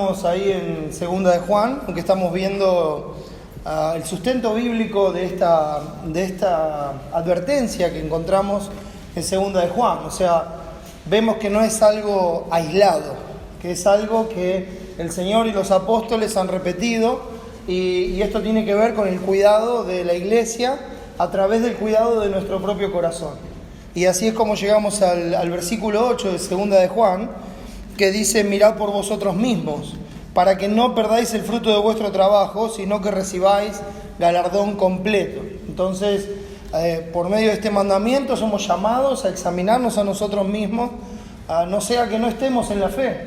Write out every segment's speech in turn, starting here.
Estamos ahí en Segunda de Juan, aunque estamos viendo el sustento bíblico de esta advertencia que encontramos en Segunda de Juan. O sea, vemos que no es algo aislado, que es algo que el Señor y los apóstoles han repetido, y esto tiene que ver con el cuidado de la iglesia a través del cuidado de nuestro propio corazón. Y así es como llegamos al versículo 8 de Segunda de Juan, que dice: mirad por vosotros mismos, para que no perdáis el fruto de vuestro trabajo, sino que recibáis galardón completo. Entonces, por medio de este mandamiento somos llamados a examinarnos a nosotros mismos, no sea que no estemos en la fe,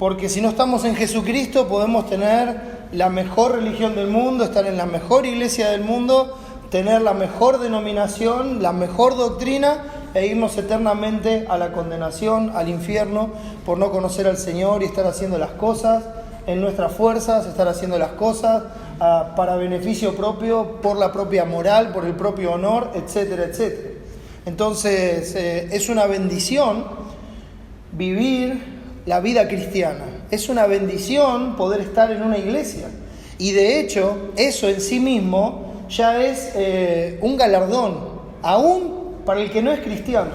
porque si no estamos en Jesucristo podemos tener la mejor religión del mundo, estar en la mejor iglesia del mundo, tener la mejor denominación, la mejor doctrina, e irnos eternamente a la condenación, al infierno, por no conocer al Señor y estar haciendo las cosas en nuestras fuerzas, estar haciendo las cosas para beneficio propio, por la propia moral, por el propio honor, etcétera, etcétera. Entonces, es una bendición vivir la vida cristiana. Es una bendición poder estar en una iglesia. Y de hecho, eso en sí mismo ya es un galardón, aún para el que no es cristiano.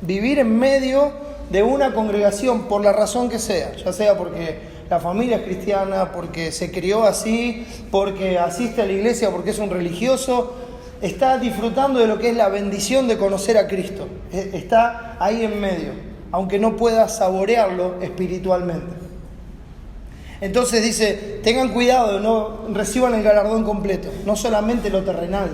Vivir en medio de una congregación, por la razón que sea, ya sea porque la familia es cristiana, porque se crió así, porque asiste a la iglesia, porque es un religioso, está disfrutando de lo que es la bendición de conocer a Cristo. Está ahí en medio, aunque no pueda saborearlo espiritualmente. Entonces dice, tengan cuidado, no reciban el galardón completo, no solamente lo terrenal,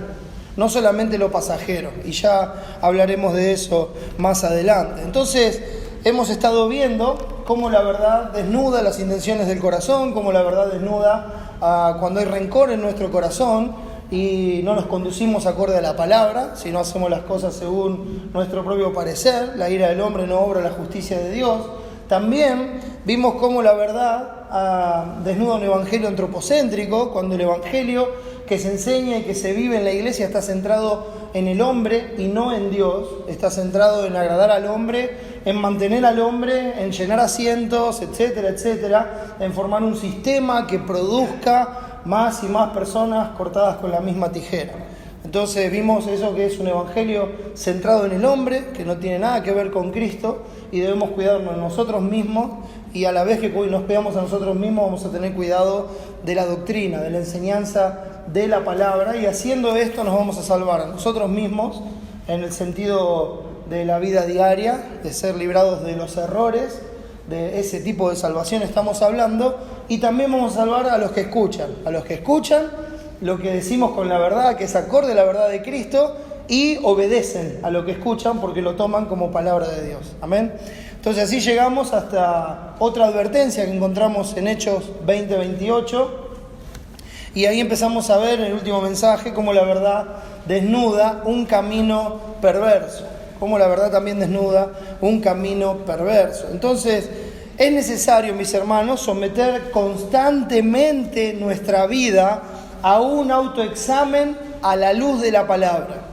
no solamente lo pasajero, y ya hablaremos de eso más adelante. Entonces, hemos estado viendo cómo la verdad desnuda las intenciones del corazón, cómo la verdad desnuda cuando hay rencor en nuestro corazón y no nos conducimos acorde a la palabra, sino hacemos las cosas según nuestro propio parecer. La ira del hombre no obra la justicia de Dios. También vimos cómo la verdad desnuda un evangelio antropocéntrico, cuando el evangelio que se enseña y que se vive en la iglesia está centrado en el hombre y no en Dios, está centrado en agradar al hombre, en mantener al hombre, en llenar asientos, etcétera, etcétera, en formar un sistema que produzca más y más personas cortadas con la misma tijera. Entonces vimos eso, que es un evangelio centrado en el hombre, que no tiene nada que ver con Cristo, y debemos cuidarnos de nosotros mismos, y a la vez que nos cuidamos a nosotros mismos vamos a tener cuidado de la doctrina, de la enseñanza de la palabra, y haciendo esto nos vamos a salvar a nosotros mismos en el sentido de la vida diaria, de ser librados de los errores, de ese tipo de salvación estamos hablando, y también vamos a salvar a los que escuchan lo que decimos con la verdad, que es acorde a la verdad de Cristo, y obedecen a lo que escuchan porque lo toman como palabra de Dios. Amén. Entonces así llegamos hasta otra advertencia que encontramos en Hechos 20:28, y ahí empezamos a ver en el último mensaje cómo la verdad desnuda un camino perverso, cómo la verdad también desnuda un camino perverso. Entonces es necesario, mis hermanos, someter constantemente nuestra vida a un autoexamen a la luz de la palabra.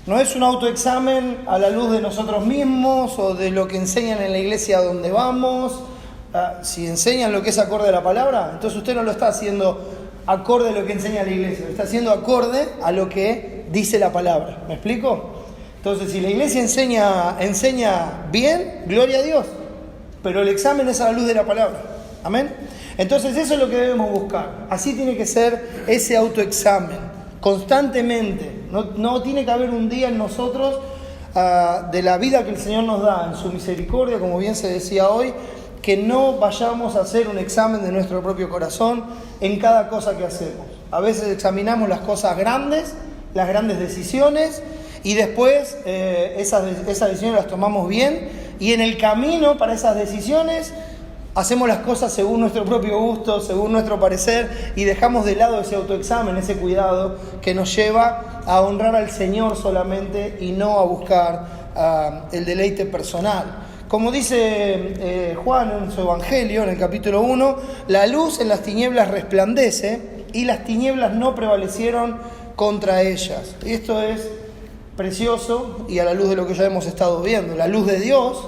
No es un autoexamen a la luz de nosotros mismos o de lo que enseñan en la iglesia donde vamos. Si enseñan lo que es acorde a la palabra, entonces usted no lo está haciendo acorde a lo que enseña la iglesia, lo está haciendo acorde a lo que dice la palabra. ¿Me explico? Entonces, si la iglesia enseña bien, gloria a Dios, pero el examen es a la luz de la palabra. Amén. Entonces eso es lo que debemos buscar. Así tiene que ser ese autoexamen, constantemente. No tiene que haber un día en nosotros de la vida que el Señor nos da en su misericordia, como bien se decía hoy, que no vayamos a hacer un examen de nuestro propio corazón en cada cosa que hacemos. A veces examinamos las cosas grandes, las grandes decisiones, y después esas decisiones las tomamos bien, y en el camino para esas decisiones hacemos las cosas según nuestro propio gusto, según nuestro parecer, y dejamos de lado ese autoexamen, ese cuidado que nos lleva a honrar al Señor solamente y no a buscar el deleite personal. Como dice Juan en su Evangelio, en el capítulo 1, la luz en las tinieblas resplandece y las tinieblas no prevalecieron contra ellas. Y esto es precioso y a la luz de lo que ya hemos estado viendo. La luz de Dios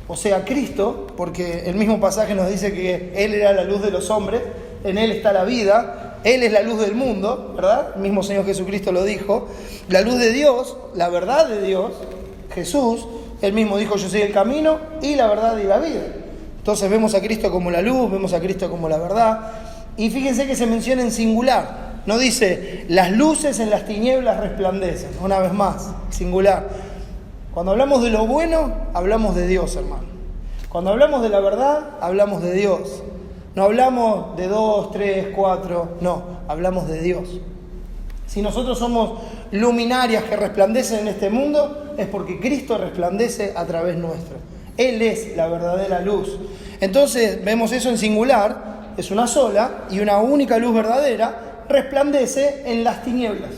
o sea, Cristo, porque el mismo pasaje nos dice que Él era la luz de los hombres, en Él está la vida, Él es la luz del mundo, ¿verdad? El mismo Señor Jesucristo lo dijo. La luz de Dios, la verdad de Dios, Jesús, Él mismo dijo: yo soy el camino y la verdad y la vida. Entonces vemos a Cristo como la luz, vemos a Cristo como la verdad. Y fíjense que se menciona en singular. No dice: las luces en las tinieblas resplandecen. Una vez más, singular. Cuando hablamos de lo bueno, hablamos de Dios, hermano. Cuando hablamos de la verdad, hablamos de Dios. No hablamos de 2, 3, 4, no, hablamos de Dios. Si nosotros somos luminarias que resplandecen en este mundo, es porque Cristo resplandece a través nuestro. Él es la verdadera luz. Entonces vemos eso en singular, es una sola y una única luz verdadera, resplandece en las tinieblas,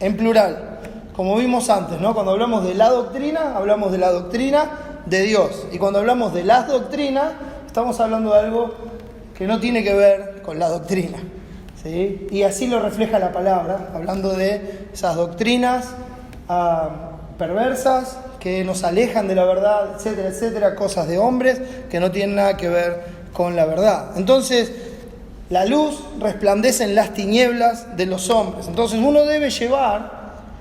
en plural. Como vimos antes, ¿no? Cuando hablamos de la doctrina, hablamos de la doctrina de Dios. Y cuando hablamos de las doctrinas, estamos hablando de algo que no tiene que ver con la doctrina, ¿sí? Y así lo refleja la palabra, hablando de esas doctrinas perversas que nos alejan de la verdad, etcétera, etcétera, cosas de hombres que no tienen nada que ver con la verdad. Entonces, la luz resplandece en las tinieblas de los hombres. Entonces, uno debe llevar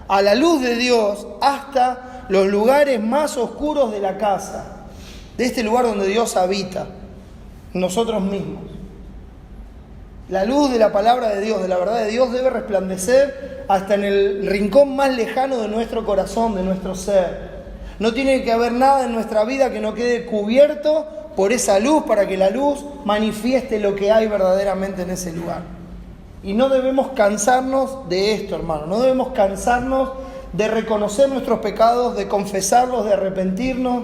a la luz de Dios hasta los lugares más oscuros de la casa, de este lugar donde Dios habita, nosotros mismos. La luz de la palabra de Dios, de la verdad de Dios, debe resplandecer hasta en el rincón más lejano de nuestro corazón, de nuestro ser. No tiene que haber nada en nuestra vida que no quede cubierto por esa luz, para que la luz manifieste lo que hay verdaderamente en ese lugar. Y no debemos cansarnos de esto, hermano. No debemos cansarnos de reconocer nuestros pecados, de confesarlos, de arrepentirnos.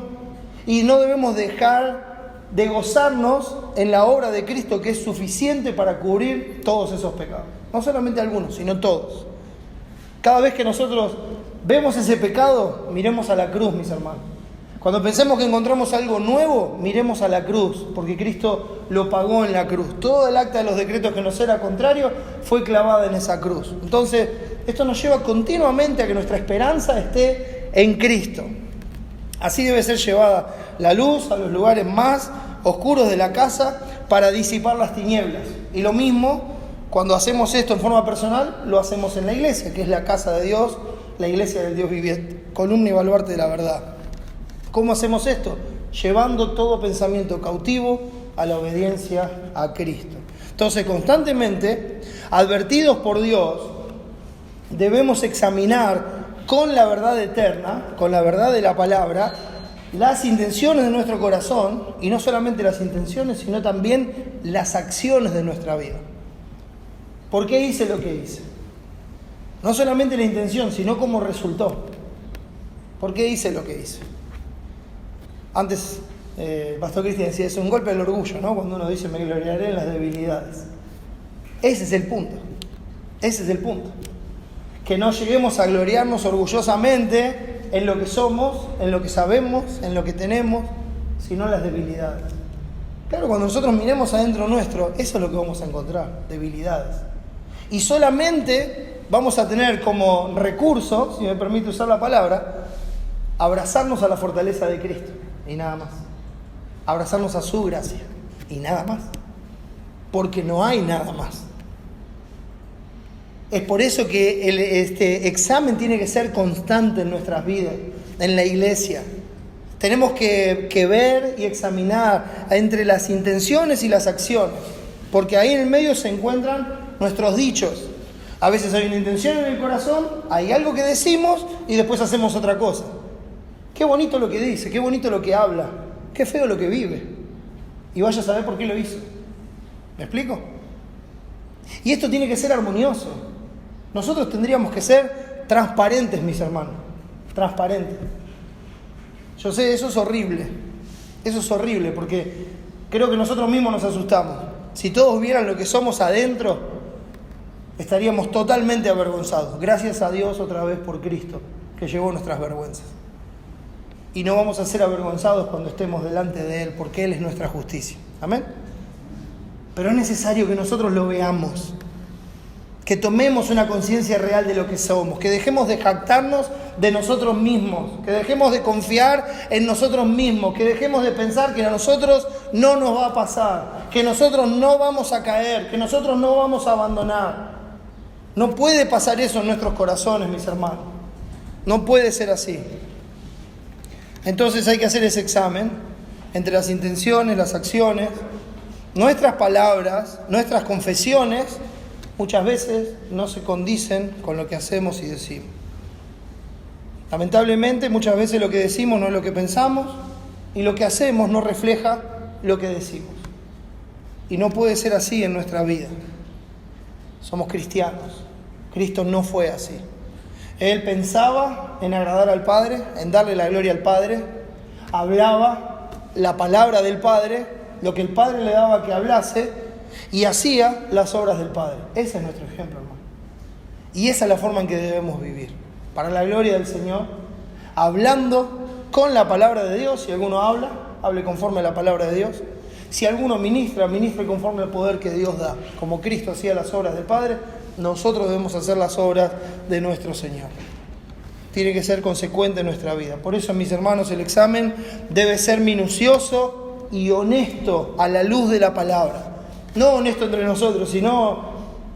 Y no debemos dejar de gozarnos en la obra de Cristo, que es suficiente para cubrir todos esos pecados. No solamente algunos, sino todos. Cada vez que nosotros vemos ese pecado, miremos a la cruz, mis hermanos. Cuando pensemos que encontramos algo nuevo, miremos a la cruz, porque Cristo lo pagó en la cruz. Todo el acta de los decretos que nos era contrario fue clavada en esa cruz. Entonces, esto nos lleva continuamente a que nuestra esperanza esté en Cristo. Así debe ser llevada la luz a los lugares más oscuros de la casa para disipar las tinieblas. Y lo mismo, cuando hacemos esto en forma personal, lo hacemos en la iglesia, que es la casa de Dios, la iglesia del Dios viviente, columna y baluarte de la verdad. ¿Cómo hacemos esto? Llevando todo pensamiento cautivo a la obediencia a Cristo. Entonces, constantemente, advertidos por Dios, debemos examinar con la verdad eterna, con la verdad de la palabra, las intenciones de nuestro corazón, y no solamente las intenciones, sino también las acciones de nuestra vida. ¿Por qué hice lo que hice? No solamente la intención, sino cómo resultó. ¿Por qué hice lo que hice? Antes, el pastor Cristian decía, es un golpe al orgullo, ¿no? Cuando uno dice, me gloriaré en las debilidades. Ese es el punto. Ese es el punto. Que no lleguemos a gloriarnos orgullosamente en lo que somos, en lo que sabemos, en lo que tenemos, sino en las debilidades. Claro, cuando nosotros miremos adentro nuestro, eso es lo que vamos a encontrar, debilidades. Y solamente vamos a tener como recurso, si me permite usar la palabra, abrazarnos a la fortaleza de Cristo, y nada más. Abrazarnos a su gracia, y nada más. Porque no hay nada más. Es por eso que este examen tiene que ser constante en nuestras vidas, en la iglesia. Tenemos que ver y examinar entre las intenciones y las acciones, porque ahí en el medio se encuentran nuestros dichos. A veces hay una intención en el corazón, hay algo que decimos y después hacemos otra cosa. Qué bonito lo que dice, qué bonito lo que habla, qué feo lo que vive. Y vaya a saber por qué lo hizo. ¿Me explico? Y esto tiene que ser armonioso. Nosotros tendríamos que ser transparentes, mis hermanos. Transparentes. Yo sé, eso es horrible. Eso es horrible porque creo que nosotros mismos nos asustamos. Si todos vieran lo que somos adentro, estaríamos totalmente avergonzados. Gracias a Dios otra vez por Cristo, que llevó nuestras vergüenzas. Y no vamos a ser avergonzados cuando estemos delante de Él, porque Él es nuestra justicia. ¿Amén? Pero es necesario que nosotros lo veamos, que tomemos una conciencia real de lo que somos, que dejemos de jactarnos de nosotros mismos, que dejemos de confiar en nosotros mismos, que dejemos de pensar que a nosotros no nos va a pasar, que nosotros no vamos a caer, que nosotros no vamos a abandonar. No puede pasar eso en nuestros corazones, mis hermanos. No puede ser así. Entonces hay que hacer ese examen entre las intenciones, las acciones, nuestras palabras, nuestras confesiones. Muchas veces no se condicen con lo que hacemos y decimos. Lamentablemente, muchas veces lo que decimos no es lo que pensamos y lo que hacemos no refleja lo que decimos. Y no puede ser así en nuestra vida. Somos cristianos. Cristo no fue así. Él pensaba en agradar al Padre, en darle la gloria al Padre. Hablaba la palabra del Padre, lo que el Padre le daba que hablase, y hacía las obras del Padre. Ese es nuestro ejemplo, hermano. Y esa es la forma en que debemos vivir. Para la gloria del Señor, hablando con la palabra de Dios. Si alguno habla, hable conforme a la palabra de Dios. Si alguno ministra, ministre conforme al poder que Dios da. Como Cristo hacía las obras del Padre, nosotros debemos hacer las obras de nuestro Señor. Tiene que ser consecuente en nuestra vida. Por eso, mis hermanos, el examen debe ser minucioso y honesto a la luz de la palabra. No honesto entre nosotros, sino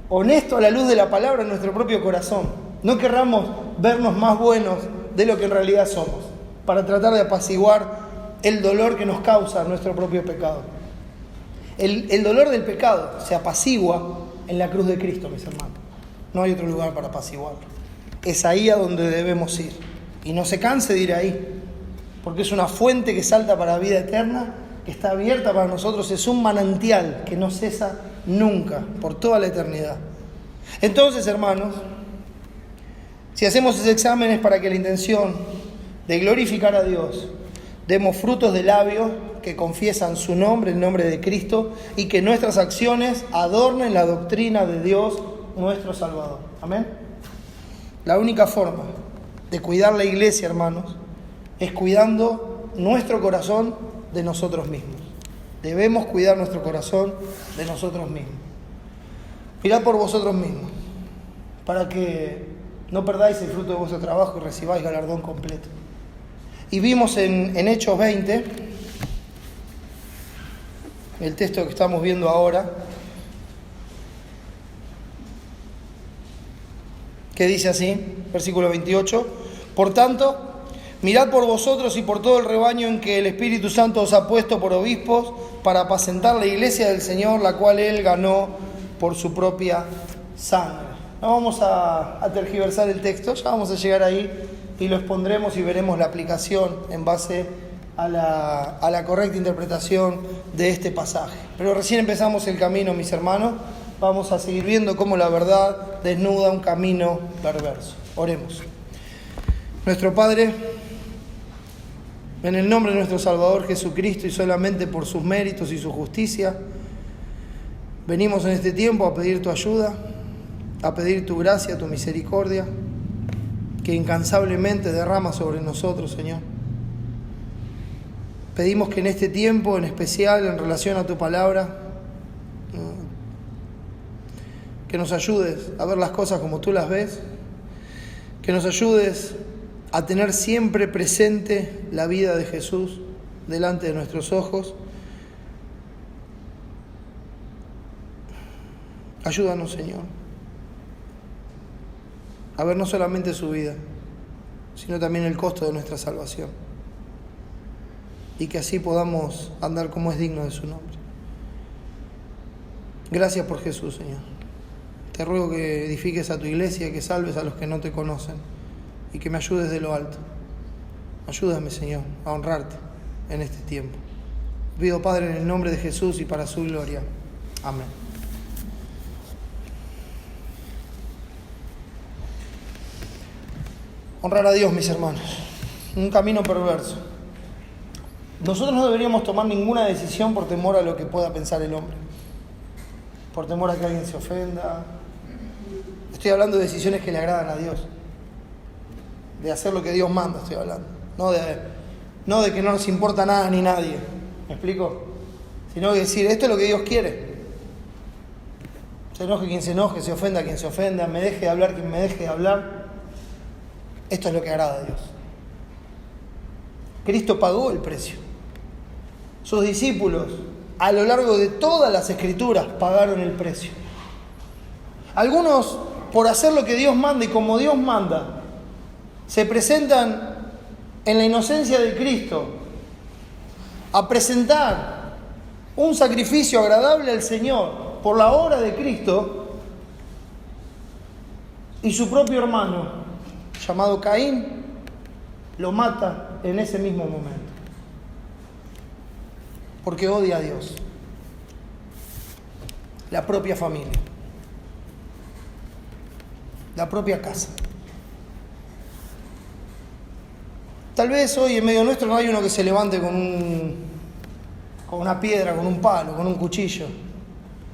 honesto a la luz de la palabra en nuestro propio corazón. No querramos vernos más buenos de lo que en realidad somos, para tratar de apaciguar el dolor que nos causa nuestro propio pecado. El dolor del pecado se apacigua en la cruz de Cristo, mis hermanos. No hay otro lugar para apaciguarlo. Es ahí a donde debemos ir. Y no se canse de ir ahí, porque es una fuente que salta para la vida eterna, que está abierta para nosotros. Es un manantial que no cesa nunca, por toda la eternidad. Entonces, hermanos, si hacemos ese examen es para que la intención de glorificar a Dios, demos frutos de labios que confiesan su nombre, el nombre de Cristo, y que nuestras acciones adornen la doctrina de Dios, nuestro Salvador. Amén. La única forma de cuidar la iglesia, hermanos, es cuidando nuestro corazón de nosotros mismos. Debemos cuidar nuestro corazón de nosotros mismos. Mirad por vosotros mismos, para que no perdáis el fruto de vuestro trabajo y recibáis galardón completo. Y vimos en Hechos 20, el texto que estamos viendo ahora, que dice así, versículo 28, por tanto, mirad por vosotros y por todo el rebaño en que el Espíritu Santo os ha puesto por obispos para apacentar la iglesia del Señor, la cual Él ganó por su propia sangre. No vamos a tergiversar el texto, ya vamos a llegar ahí y lo expondremos y veremos la aplicación en base a la correcta interpretación de este pasaje. Pero recién empezamos el camino, mis hermanos. Vamos a seguir viendo cómo la verdad desnuda un camino perverso. Oremos. Nuestro Padre, en el nombre de nuestro Salvador Jesucristo y solamente por sus méritos y su justicia, venimos en este tiempo a pedir tu ayuda, a pedir tu gracia, tu misericordia, que incansablemente derrama sobre nosotros, Señor. Pedimos que en este tiempo, en especial en relación a tu palabra, que nos ayudes a ver las cosas como tú las ves, que nos ayudes a tener siempre presente la vida de Jesús delante de nuestros ojos. Ayúdanos, Señor, a ver no solamente su vida, sino también el costo de nuestra salvación, y que así podamos andar como es digno de su nombre. Gracias por Jesús, Señor. Te ruego que edifiques a tu iglesia, que salves a los que no te conocen y que me ayudes de lo alto. Ayúdame, Señor, a honrarte en este tiempo. Pido, Padre, en el nombre de Jesús y para su gloria. Amén. Honrar a Dios, mis hermanos. Un camino perverso. Nosotros no deberíamos tomar ninguna decisión por temor a lo que pueda pensar el hombre. Por temor a que alguien se ofenda. Estoy hablando de decisiones que le agradan a Dios. De hacer lo que Dios manda, estoy hablando. No de que no nos importa nada ni nadie. ¿Me explico? Sino de decir, esto es lo que Dios quiere. Se enoje quien se enoje, se ofenda quien se ofenda, me deje de hablar quien me deje de hablar. Esto es lo que agrada a Dios. Cristo pagó el precio. Sus discípulos, a lo largo de todas las Escrituras, pagaron el precio. Algunos, por hacer lo que Dios manda y como Dios manda, se presentan en la inocencia de Cristo a presentar un sacrificio agradable al Señor por la obra de Cristo, y su propio hermano, llamado Caín, lo mata en ese mismo momento, porque odia a Dios, la propia familia, la propia casa. Tal vez hoy en medio nuestro no hay uno que se levante con una piedra, con un palo, con un cuchillo,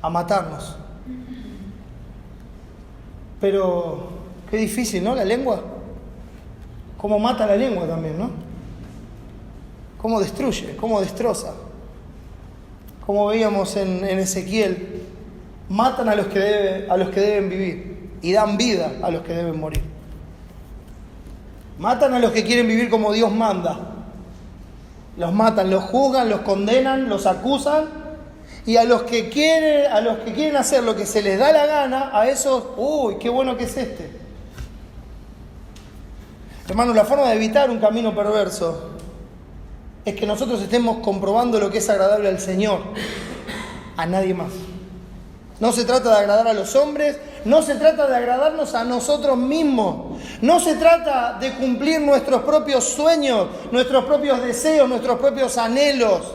a matarnos. Pero qué difícil, ¿no? La lengua. Cómo mata la lengua también, ¿no? Cómo destruye, cómo destroza. Como veíamos en Ezequiel, matan a los que deben vivir y dan vida a los que deben morir. Matan a los que quieren vivir como Dios manda. Los matan, los juzgan, los condenan, los acusan, y a los que quieren hacer lo que se les da la gana, a esos, uy, qué bueno que es este. Hermanos, la forma de evitar un camino perverso es que nosotros estemos comprobando lo que es agradable al Señor, a nadie más. No se trata de agradar a los hombres, no se trata de agradarnos a nosotros mismos, no se trata de cumplir nuestros propios sueños, nuestros propios deseos, nuestros propios anhelos,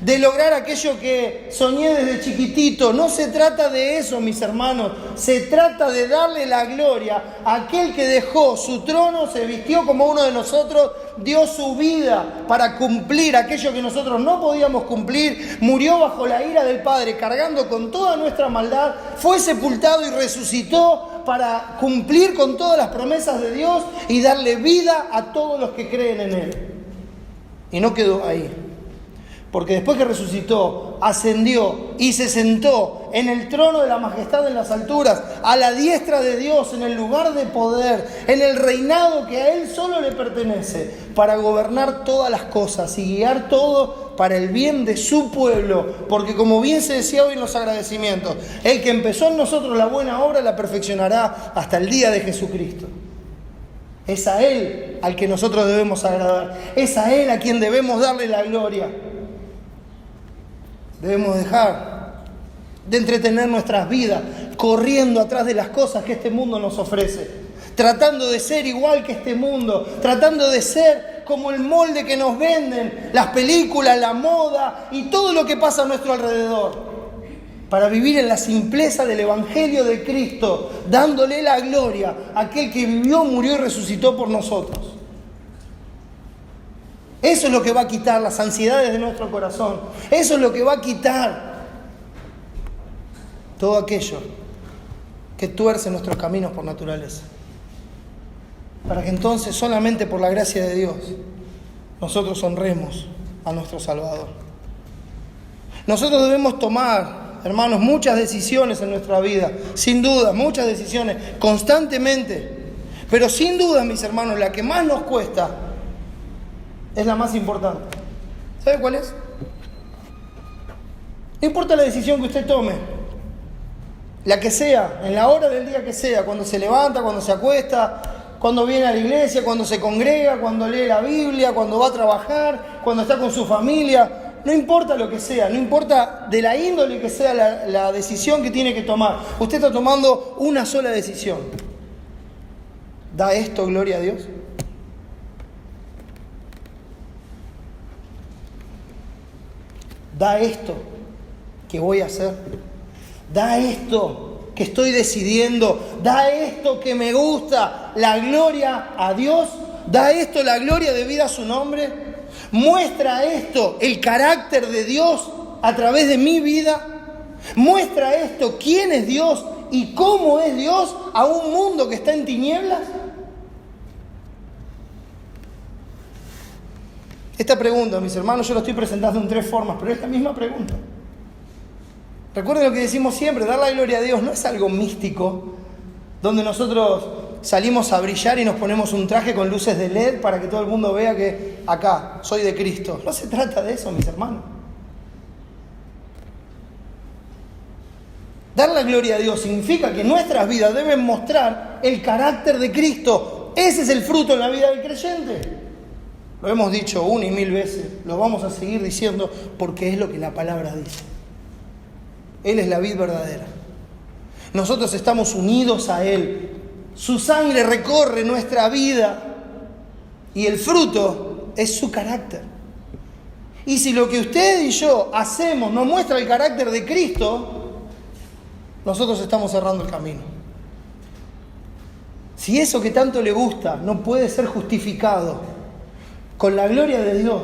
de lograr aquello que soñé desde chiquitito. No se trata de eso, mis hermanos. Se trata de darle la gloria a aquel que dejó su trono, se vistió como uno de nosotros, dio su vida para cumplir aquello que nosotros no podíamos cumplir, murió bajo la ira del Padre, cargando con toda nuestra maldad, fue sepultado y resucitó para cumplir con todas las promesas de Dios y darle vida a todos los que creen en Él. Y no quedó ahí. Porque después que resucitó, ascendió y se sentó en el trono de la majestad en las alturas, a la diestra de Dios, en el lugar de poder, en el reinado que a Él solo le pertenece, para gobernar todas las cosas y guiar todo para el bien de su pueblo. Porque como bien se decía hoy en los agradecimientos, el que empezó en nosotros la buena obra la perfeccionará hasta el día de Jesucristo. Es a Él al que nosotros debemos agradar, es a Él a quien debemos darle la gloria. Debemos dejar de entretener nuestras vidas corriendo atrás de las cosas que este mundo nos ofrece, tratando de ser igual que este mundo, tratando de ser como el molde que nos venden las películas, la moda y todo lo que pasa a nuestro alrededor, para vivir en la simpleza del Evangelio de Cristo, dándole la gloria a aquel que vivió, murió y resucitó por nosotros. Eso es lo que va a quitar las ansiedades de nuestro corazón. Eso es lo que va a quitar todo aquello que tuerce nuestros caminos por naturaleza. Para que entonces, solamente por la gracia de Dios, nosotros honremos a nuestro Salvador. Nosotros debemos tomar, hermanos, muchas decisiones en nuestra vida. Sin duda, muchas decisiones, constantemente. Pero sin duda, mis hermanos, la que más nos cuesta es la más importante. ¿Sabe cuál es? No importa la decisión que usted tome, la que sea, en la hora del día que sea, cuando se levanta, cuando se acuesta, cuando viene a la iglesia, cuando se congrega, cuando lee la Biblia, cuando va a trabajar, cuando está con su familia, no importa lo que sea, no importa de la índole que sea la decisión que tiene que tomar. Usted está tomando una sola decisión. ¿Da esto gloria a Dios? ¿Da esto que voy a hacer? ¿Da esto que estoy decidiendo? ¿Da esto que me gusta la gloria a Dios? ¿Da esto la gloria debida a su nombre? ¿Muestra esto el carácter de Dios a través de mi vida? ¿Muestra esto quién es Dios y cómo es Dios a un mundo que está en tinieblas? Esta pregunta, mis hermanos, yo lo estoy presentando en 3 formas, pero es la misma pregunta. Recuerden lo que decimos siempre, dar la gloria a Dios no es algo místico, donde nosotros salimos a brillar y nos ponemos un traje con luces de LED para que todo el mundo vea que acá soy de Cristo. No se trata de eso, mis hermanos. Dar la gloria a Dios significa que nuestras vidas deben mostrar el carácter de Cristo. Ese es el fruto en la vida del creyente. Lo hemos dicho una y mil veces, lo vamos a seguir diciendo porque es lo que la palabra dice. Él es la vid verdadera. Nosotros estamos unidos a Él. Su sangre recorre nuestra vida y el fruto es su carácter. Y si lo que usted y yo hacemos nos muestra el carácter de Cristo, nosotros estamos cerrando el camino. Si eso que tanto le gusta no puede ser justificado con la gloria de Dios,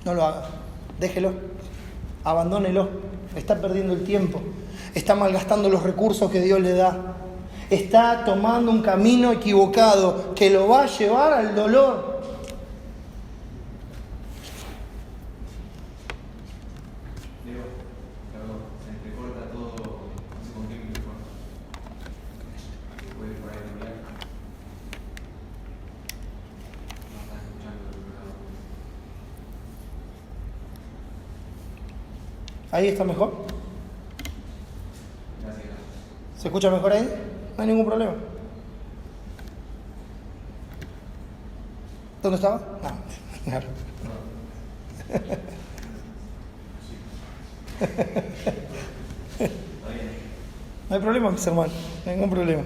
no lo haga. Déjelo. Abandónelo. Está perdiendo el tiempo. Está malgastando los recursos que Dios le da. Está tomando un camino equivocado que lo va a llevar al dolor. ¿Ahí está mejor? ¿Se escucha mejor ahí? No hay ningún problema. ¿Dónde estaba? No, claro. No hay problema, mis hermanos. No hay ningún problema.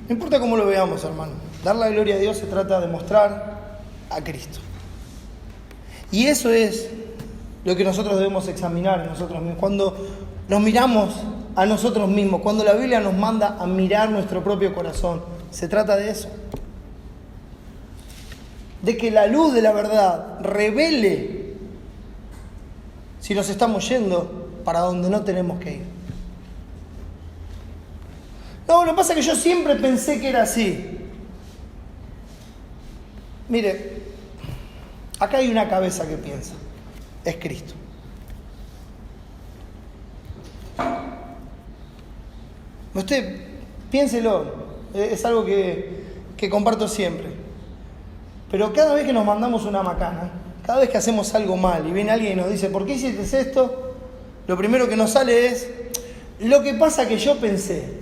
No importa cómo lo veamos, hermano. Dar la gloria a Dios se trata de mostrar a Cristo. Y eso es lo que nosotros debemos examinar en nosotros mismos. Cuando nos miramos a nosotros mismos, cuando la Biblia nos manda a mirar nuestro propio corazón, se trata de eso. De que la luz de la verdad revele si nos estamos yendo para donde no tenemos que ir. No, lo que pasa es que yo siempre pensé que era así. Mire, acá hay una cabeza que piensa. Es Cristo. Usted piénselo. Es algo que comparto siempre. Pero cada vez que nos mandamos una macana, cada vez que hacemos algo mal y viene alguien y nos dice, ¿por qué hiciste esto? Lo primero que nos sale es, lo que pasa que yo pensé.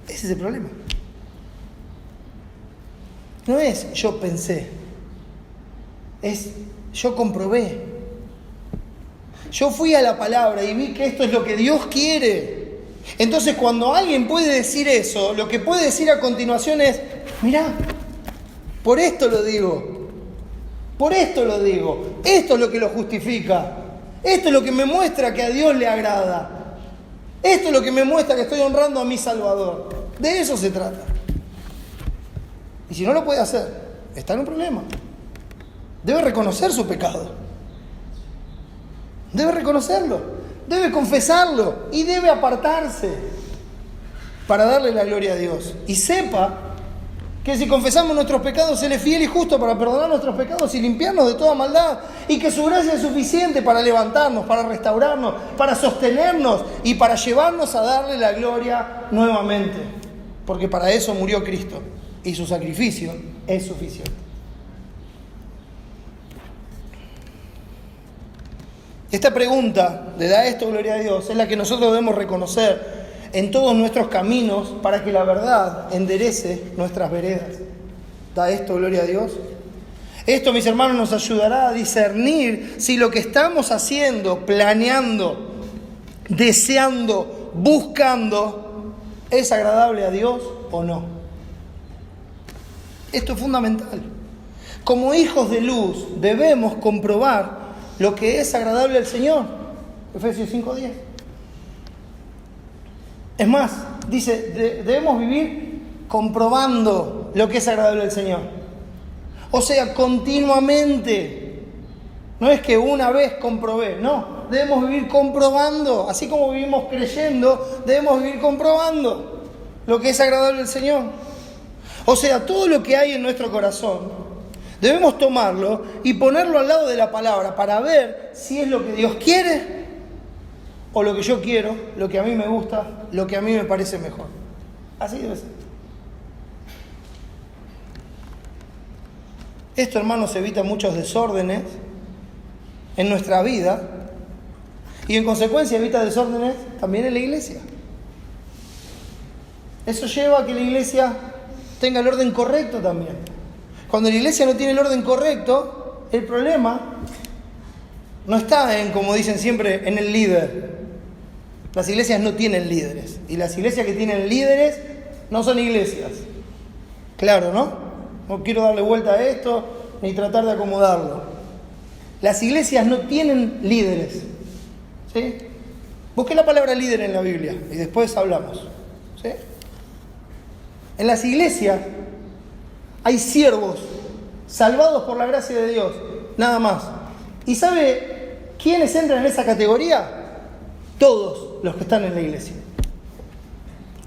Ese es el problema. No es yo pensé, es yo comprobé. Yo fui a la palabra y vi que esto es lo que Dios quiere. Entonces cuando alguien puede decir eso, lo que puede decir a continuación es, mirá, por esto lo digo, por esto lo digo, esto es lo que lo justifica, esto es lo que me muestra que a Dios le agrada, esto es lo que me muestra que estoy honrando a mi Salvador. De eso se trata. Y si no lo puede hacer, está en un problema. Debe reconocer su pecado. Debe reconocerlo. Debe confesarlo. Y debe apartarse para darle la gloria a Dios. Y sepa que si confesamos nuestros pecados, Él es fiel y justo para perdonar nuestros pecados y limpiarnos de toda maldad. Y que su gracia es suficiente para levantarnos, para restaurarnos, para sostenernos y para llevarnos a darle la gloria nuevamente. Porque para eso murió Cristo. Y su sacrificio es suficiente. Esta pregunta de ¿da esto gloria a Dios? Es la que nosotros debemos reconocer en todos nuestros caminos para que la verdad enderece nuestras veredas. ¿Da esto gloria a Dios? Esto, mis hermanos, nos ayudará a discernir si lo que estamos haciendo, planeando, deseando, buscando, es agradable a Dios o no. Esto es fundamental. Como hijos de luz debemos comprobar lo que es agradable al Señor. Efesios 5:10. Es más, dice, debemos vivir comprobando lo que es agradable al Señor. O sea, continuamente. No es que una vez comprobé, no. Debemos vivir comprobando. Así como vivimos creyendo, debemos vivir comprobando lo que es agradable al Señor. O sea, todo lo que hay en nuestro corazón, debemos tomarlo y ponerlo al lado de la palabra para ver si es lo que Dios quiere o lo que yo quiero, lo que a mí me gusta, lo que a mí me parece mejor. Así debe ser. Esto, hermanos, evita muchos desórdenes en nuestra vida y en consecuencia evita desórdenes también en la iglesia. Eso lleva a que la iglesia tenga el orden correcto también. Cuando la iglesia no tiene el orden correcto, el problema no está en, como dicen siempre, en el líder. Las iglesias no tienen líderes. Y las iglesias que tienen líderes no son iglesias. Claro, ¿no? No quiero darle vuelta a esto ni tratar de acomodarlo. Las iglesias no tienen líderes. ¿Sí? Busqué la palabra líder en la Biblia y después hablamos. ¿Sí? En las iglesias hay siervos salvados por la gracia de Dios, nada más. ¿Y sabe quiénes entran en esa categoría? Todos los que están en la iglesia.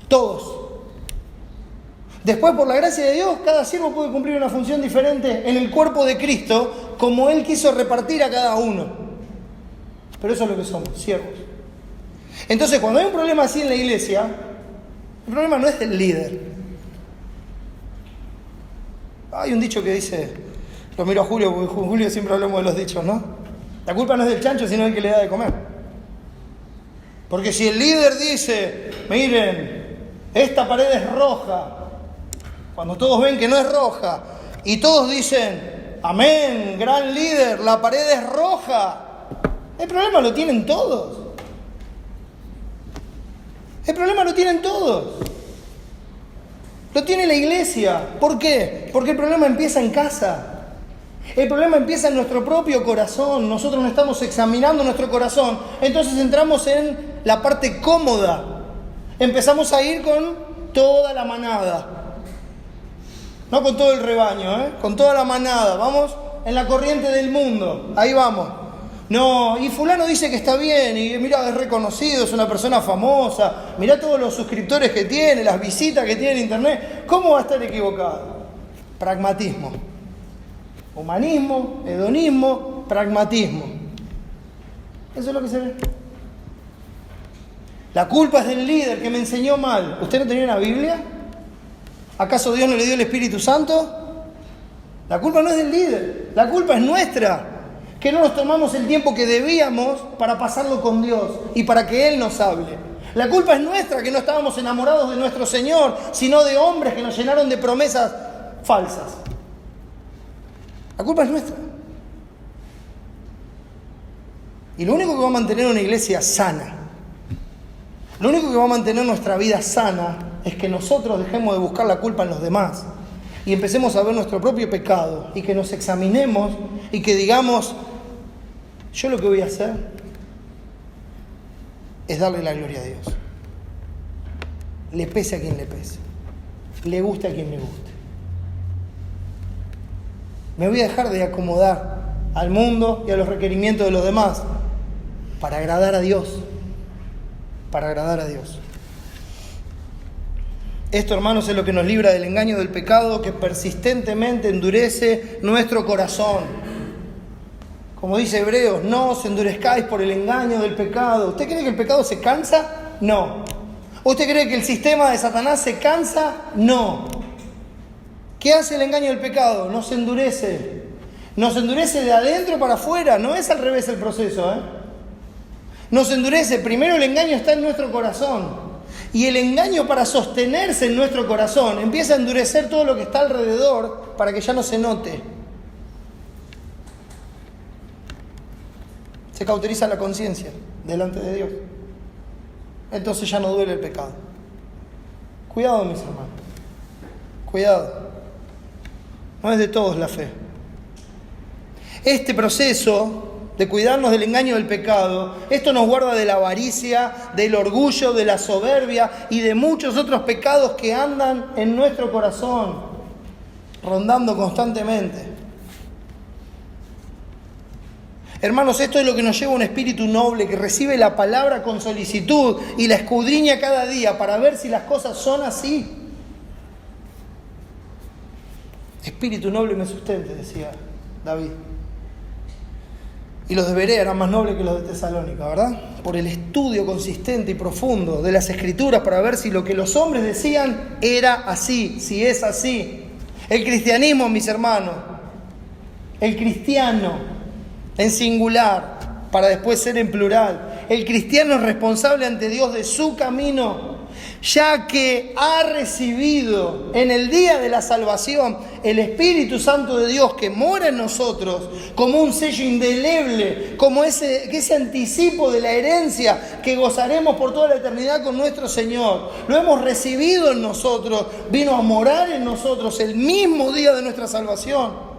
Todos. Después, por la gracia de Dios, cada siervo puede cumplir una función diferente en el cuerpo de Cristo, como Él quiso repartir a cada uno. Pero eso es lo que somos, siervos. Entonces, cuando hay un problema así en la iglesia, el problema no es del líder. Hay un dicho que dice, lo miro a Julio, porque con Julio siempre hablamos de los dichos, ¿no? La culpa no es del chancho, sino del que le da de comer. Porque si el líder dice, miren, esta pared es roja, cuando todos ven que no es roja, y todos dicen, amén, gran líder, la pared es roja, el problema lo tienen todos. El problema lo tienen todos. Lo tiene la iglesia. ¿Por qué? Porque el problema empieza en casa. El problema empieza en nuestro propio corazón. Nosotros no estamos examinando nuestro corazón. Entonces entramos en la parte cómoda. Empezamos a ir con toda la manada. No con todo el rebaño, con toda la manada. Vamos en la corriente del mundo. Ahí vamos. No, y fulano dice que está bien, y mira, es reconocido, es una persona famosa, mirá todos los suscriptores que tiene, las visitas que tiene en internet. ¿Cómo va a estar equivocado? Pragmatismo. Humanismo, hedonismo, pragmatismo. Eso es lo que se ve. La culpa es del líder que me enseñó mal. ¿Usted no tenía una Biblia? ¿Acaso Dios no le dio el Espíritu Santo? La culpa no es del líder, la culpa es nuestra. Que no nos tomamos el tiempo que debíamos para pasarlo con Dios y para que Él nos hable. La culpa es nuestra, que no estábamos enamorados de nuestro Señor, sino de hombres que nos llenaron de promesas falsas. La culpa es nuestra. Y lo único que va a mantener una iglesia sana, lo único que va a mantener nuestra vida sana, es que nosotros dejemos de buscar la culpa en los demás y empecemos a ver nuestro propio pecado y que nos examinemos y que digamos, yo lo que voy a hacer es darle la gloria a Dios. Le pese a quien le pese, le guste a quien le guste. Me voy a dejar de acomodar al mundo y a los requerimientos de los demás para agradar a Dios. Para agradar a Dios. Esto, hermanos, es lo que nos libra del engaño del pecado que persistentemente endurece nuestro corazón. Como dice Hebreos, no os endurezcáis por el engaño del pecado. ¿Usted cree que el pecado se cansa? No. ¿Usted cree que el sistema de Satanás se cansa? No. ¿Qué hace el engaño del pecado? Nos endurece. Nos endurece de adentro para afuera. No es al revés el proceso, Nos endurece. Primero el engaño está en nuestro corazón. Y el engaño, para sostenerse en nuestro corazón, empieza a endurecer todo lo que está alrededor para que ya no se note. Se cauteriza la conciencia delante de Dios. Entonces ya no duele el pecado. Cuidado, mis hermanos. Cuidado. No es de todos la fe. Este proceso de cuidarnos del engaño del pecado, esto nos guarda de la avaricia, del orgullo, de la soberbia y de muchos otros pecados que andan en nuestro corazón, rondando constantemente. Hermanos, esto es lo que nos lleva a un espíritu noble que recibe la palabra con solicitud y la escudriña cada día para ver si las cosas son así. Espíritu noble me sustente, decía David. y los de Berea eran más nobles que los de Tesalónica, ¿verdad? Por el estudio consistente y profundo de las Escrituras para ver si lo que los hombres decían era así, si es así. El cristianismo, mis hermanos, el cristiano en singular, para después ser en plural, el cristiano es responsable ante Dios de su camino, ya que ha recibido en el día de la salvación el Espíritu Santo de Dios que mora en nosotros como un sello indeleble, como ese anticipo de la herencia que gozaremos por toda la eternidad con nuestro Señor. Lo hemos recibido en nosotros, vino a morar en nosotros el mismo día de nuestra salvación.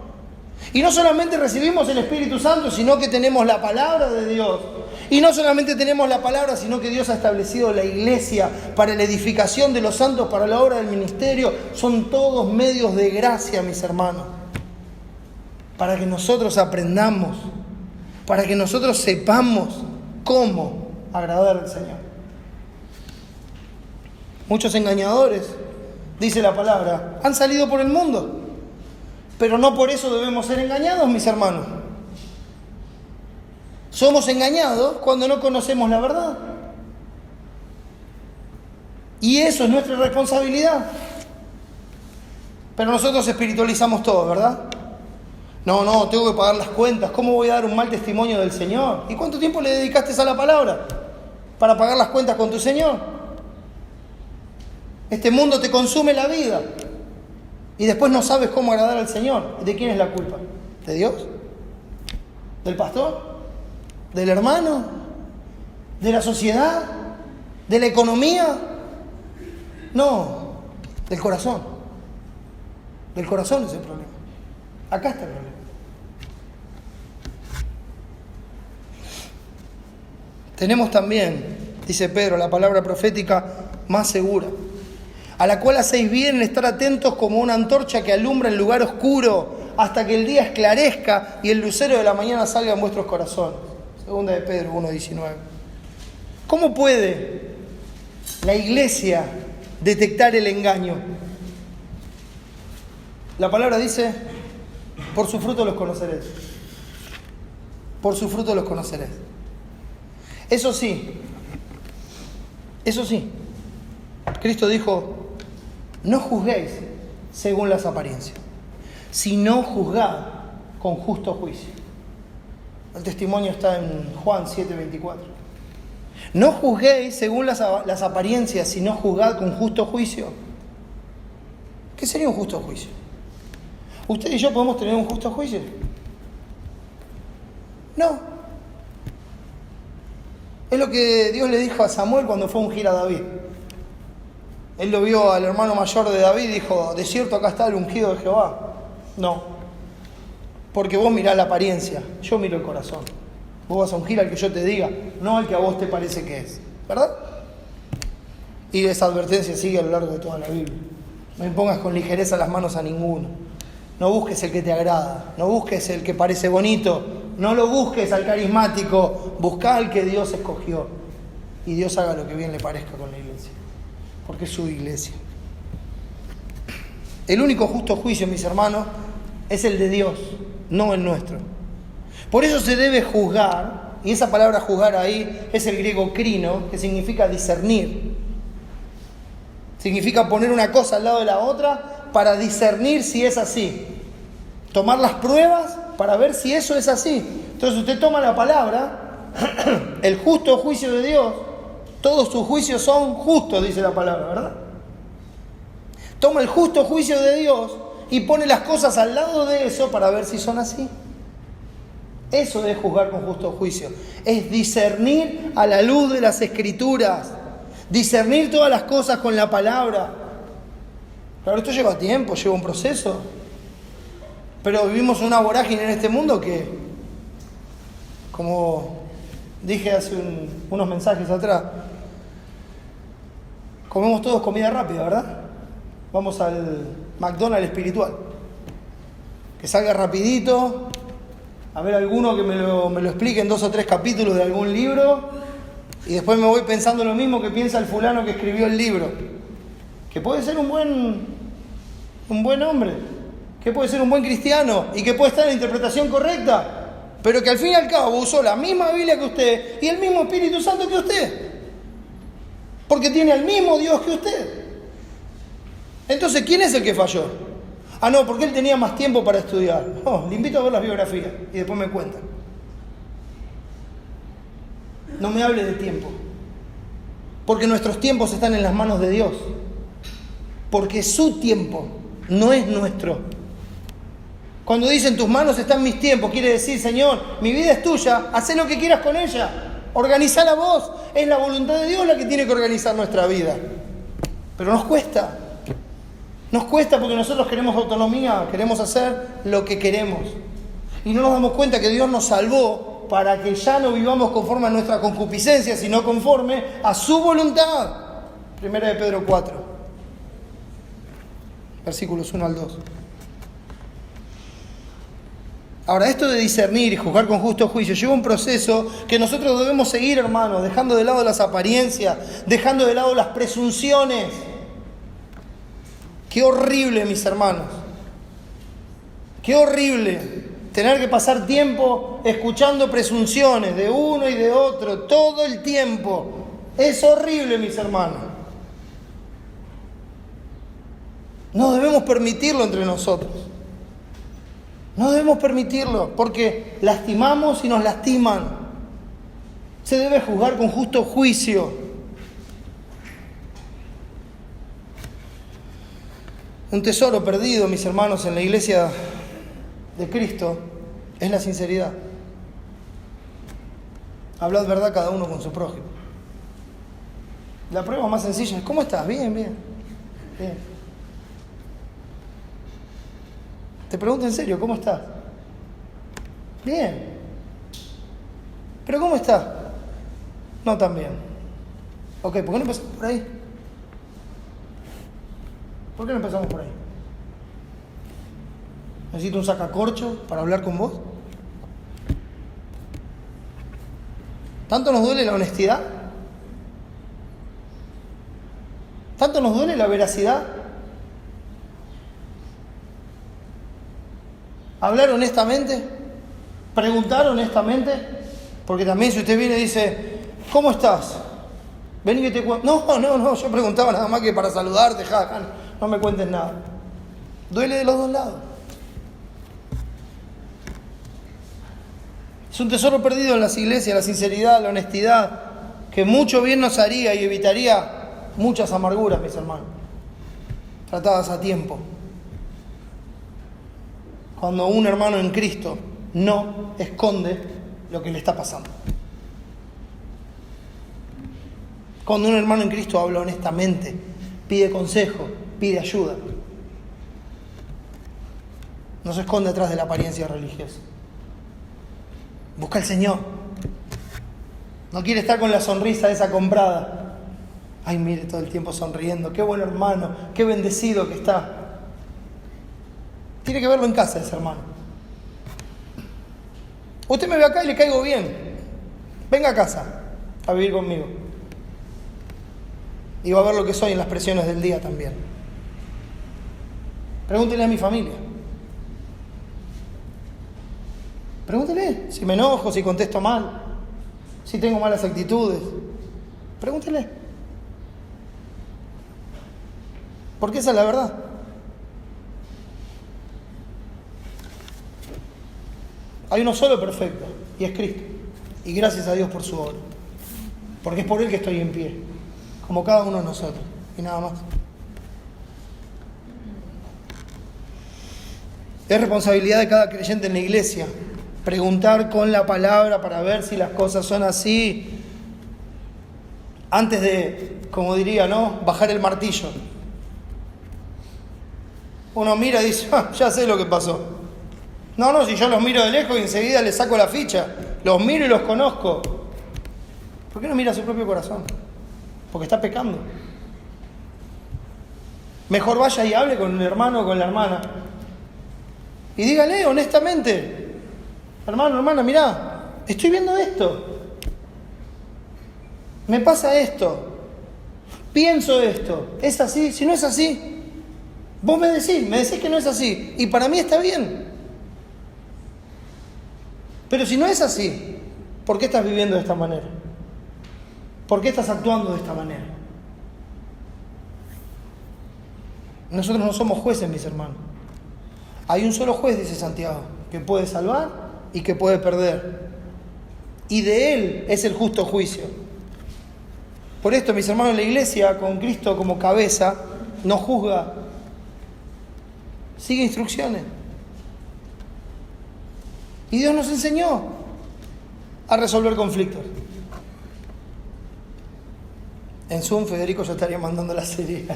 Y no solamente recibimos el Espíritu Santo, sino que tenemos la palabra de Dios. Y no solamente tenemos la palabra, sino que Dios ha establecido la iglesia para la edificación de los santos, para la obra del ministerio. Son todos medios de gracia, mis hermanos, para que nosotros aprendamos, para que nosotros sepamos cómo agradar al Señor. Muchos engañadores, dice la palabra, han salido por el mundo, pero no por eso debemos ser engañados, mis hermanos. Somos engañados cuando no conocemos la verdad. Y eso es nuestra responsabilidad. Pero nosotros espiritualizamos todo, ¿verdad? No, tengo que pagar las cuentas. ¿Cómo voy a dar un mal testimonio del Señor? ¿Y cuánto tiempo le dedicaste a la palabra para pagar las cuentas con tu Señor? Este mundo te consume la vida. Y después no sabes cómo agradar al Señor. ¿De quién es la culpa? ¿De Dios? ¿Del pastor? ¿Del hermano? ¿De la sociedad? ¿De la economía? No, del corazón. Del corazón es el problema. Acá está el problema. Tenemos también, dice Pedro, la palabra profética más segura, a la cual hacéis bien en estar atentos como una antorcha que alumbra en lugar oscuro hasta que el día esclarezca y el lucero de la mañana salga en vuestros corazones. Segunda de Pedro 1:19. ¿Cómo puede la iglesia detectar el engaño? La palabra dice, por su fruto los conoceréis. Por su fruto los conoceréis. Eso sí, Cristo dijo, no juzguéis según las apariencias, sino juzgad con justo juicio. El testimonio está en Juan 7:24. No juzguéis según las apariencias, sino juzgad con justo juicio. ¿Qué sería un justo juicio? ¿Usted y yo podemos tener un justo juicio? No. Es lo que Dios le dijo a Samuel cuando fue a ungir a David. Él lo vio al hermano mayor de David y dijo, de cierto acá está el ungido de Jehová. No. Porque vos mirás la apariencia, yo miro el corazón. Vos vas a ungir al que yo te diga, no al que a vos te parece que es. ¿Verdad? Y esa advertencia sigue a lo largo de toda la Biblia. No impongas con ligereza las manos a ninguno. No busques el que te agrada. No busques el que parece bonito. No lo busques al carismático. Buscá al que Dios escogió. Y Dios haga lo que bien le parezca con la iglesia. Porque es su iglesia. El único justo juicio, mis hermanos, es el de Dios, no el nuestro. Por eso se debe juzgar, y esa palabra juzgar ahí es el griego krino, que significa discernir. Significa poner una cosa al lado de la otra para discernir si es así. Tomar las pruebas para ver si eso es así. Entonces usted toma la palabra, el justo juicio de Dios, todos sus juicios son justos, dice la palabra, ¿verdad? Toma el justo juicio de Dios y pone las cosas al lado de eso para ver si son así. Eso es juzgar con justo juicio. Es discernir a la luz de las Escrituras. Discernir todas las cosas con la palabra. Claro, esto lleva tiempo, lleva un proceso. Pero vivimos una vorágine en este mundo que, como dije hace unos mensajes atrás, comemos todos comida rápida, ¿verdad? Vamos al McDonald's espiritual. Que salga rapidito, a ver alguno que me lo explique en 2 o 3 capítulos de algún libro, y después me voy pensando lo mismo que piensa el fulano que escribió el libro. Que puede ser un buen hombre, que puede ser un buen cristiano, y que puede estar en la interpretación correcta, pero que al fin y al cabo usó la misma Biblia que usted y el mismo Espíritu Santo que usted, porque tiene al mismo Dios que usted. Entonces, ¿quién es el que falló? Ah, no, porque él tenía más tiempo para estudiar. Le invito a ver las biografías y después me cuentan. No me hable de tiempo, porque nuestros tiempos están en las manos de Dios, porque su tiempo no es nuestro. Cuando dicen tus manos están mis tiempos, quiere decir, Señor, mi vida es tuya, haz lo que quieras con ella, organizala vos, es la voluntad de Dios la que tiene que organizar nuestra vida. Pero nos cuesta porque nosotros queremos autonomía, queremos hacer lo que queremos. Y no nos damos cuenta que Dios nos salvó para que ya no vivamos conforme a nuestra concupiscencia, sino conforme a su voluntad. Primera de Pedro 4, versículos 1 al 2. Ahora, esto de discernir y juzgar con justo juicio lleva un proceso que nosotros debemos seguir, hermanos, dejando de lado las apariencias, dejando de lado las presunciones. Qué horrible, mis hermanos. Qué horrible tener que pasar tiempo escuchando presunciones de uno y de otro todo el tiempo. Es horrible, mis hermanos. No debemos permitirlo entre nosotros. No debemos permitirlo porque lastimamos y nos lastiman. Se debe juzgar con justo juicio. Un tesoro perdido, mis hermanos, en la iglesia de Cristo es la sinceridad. Hablad verdad cada uno con su prójimo. La prueba más sencilla es: ¿cómo estás? Bien, bien, bien. Te pregunto en serio, ¿cómo estás? Bien. ¿Pero cómo estás? No tan bien. Ok, ¿por qué no empezamos por ahí? ¿Por qué no empezamos por ahí? ¿Necesito un sacacorcho para hablar con vos? ¿Tanto nos duele la honestidad? ¿Tanto nos duele la veracidad? ¿Hablar honestamente? ¿Preguntar honestamente? Porque también si usted viene y dice: ¿cómo estás? Ven y que te cuento. No, yo preguntaba nada más que para saludarte, no me cuentes nada. Duele de los dos lados. Es un tesoro perdido en las iglesias, la sinceridad, la honestidad, que mucho bien nos haría y evitaría muchas amarguras, mis hermanos, tratadas a tiempo. Cuando un hermano en Cristo no esconde lo que le está pasando. Cuando un hermano en Cristo habla honestamente, pide consejo, pide ayuda. No se esconde atrás de la apariencia religiosa. Busca al Señor. No quiere estar con la sonrisa esa comprada. Ay, mire, todo el tiempo sonriendo. Qué buen hermano, qué bendecido que está. Tiene que verlo en casa ese hermano. Usted me ve acá y le caigo bien. Venga a casa a vivir conmigo. Y va a ver lo que soy en las presiones del día también. Pregúntele a mi familia. Pregúntele si me enojo, si contesto mal, si tengo malas actitudes. Pregúntele. Porque esa es la verdad. Hay uno solo perfecto, y es Cristo. Y gracias a Dios por su obra. Porque es por Él que estoy en pie, como cada uno de nosotros, y nada más. Es responsabilidad de cada creyente en la iglesia preguntar con la palabra para ver si las cosas son así, antes de, como diría, ¿no?, bajar el martillo. Uno mira y dice: ya sé lo que pasó. No, si yo los miro de lejos y enseguida les saco la ficha. Los miro y los conozco. ¿Por qué no mira su propio corazón? Porque está pecando. Mejor vaya y hable con el hermano o con la hermana. Y dígale honestamente: hermano, hermana, mirá, estoy viendo esto. Me pasa esto. Pienso esto. ¿Es así? Si no es así, vos me decís que no es así. Y para mí está bien. Pero si no es así, ¿por qué estás viviendo de esta manera? ¿Por qué estás actuando de esta manera? Nosotros no somos jueces, mis hermanos. Hay un solo juez, dice Santiago, que puede salvar y que puede perder. Y de Él es el justo juicio. Por esto, mis hermanos, la iglesia, con Cristo como cabeza, no juzga. Sigue instrucciones. Y Dios nos enseñó a resolver conflictos. En Zoom, Federico ya estaría mandando la serie.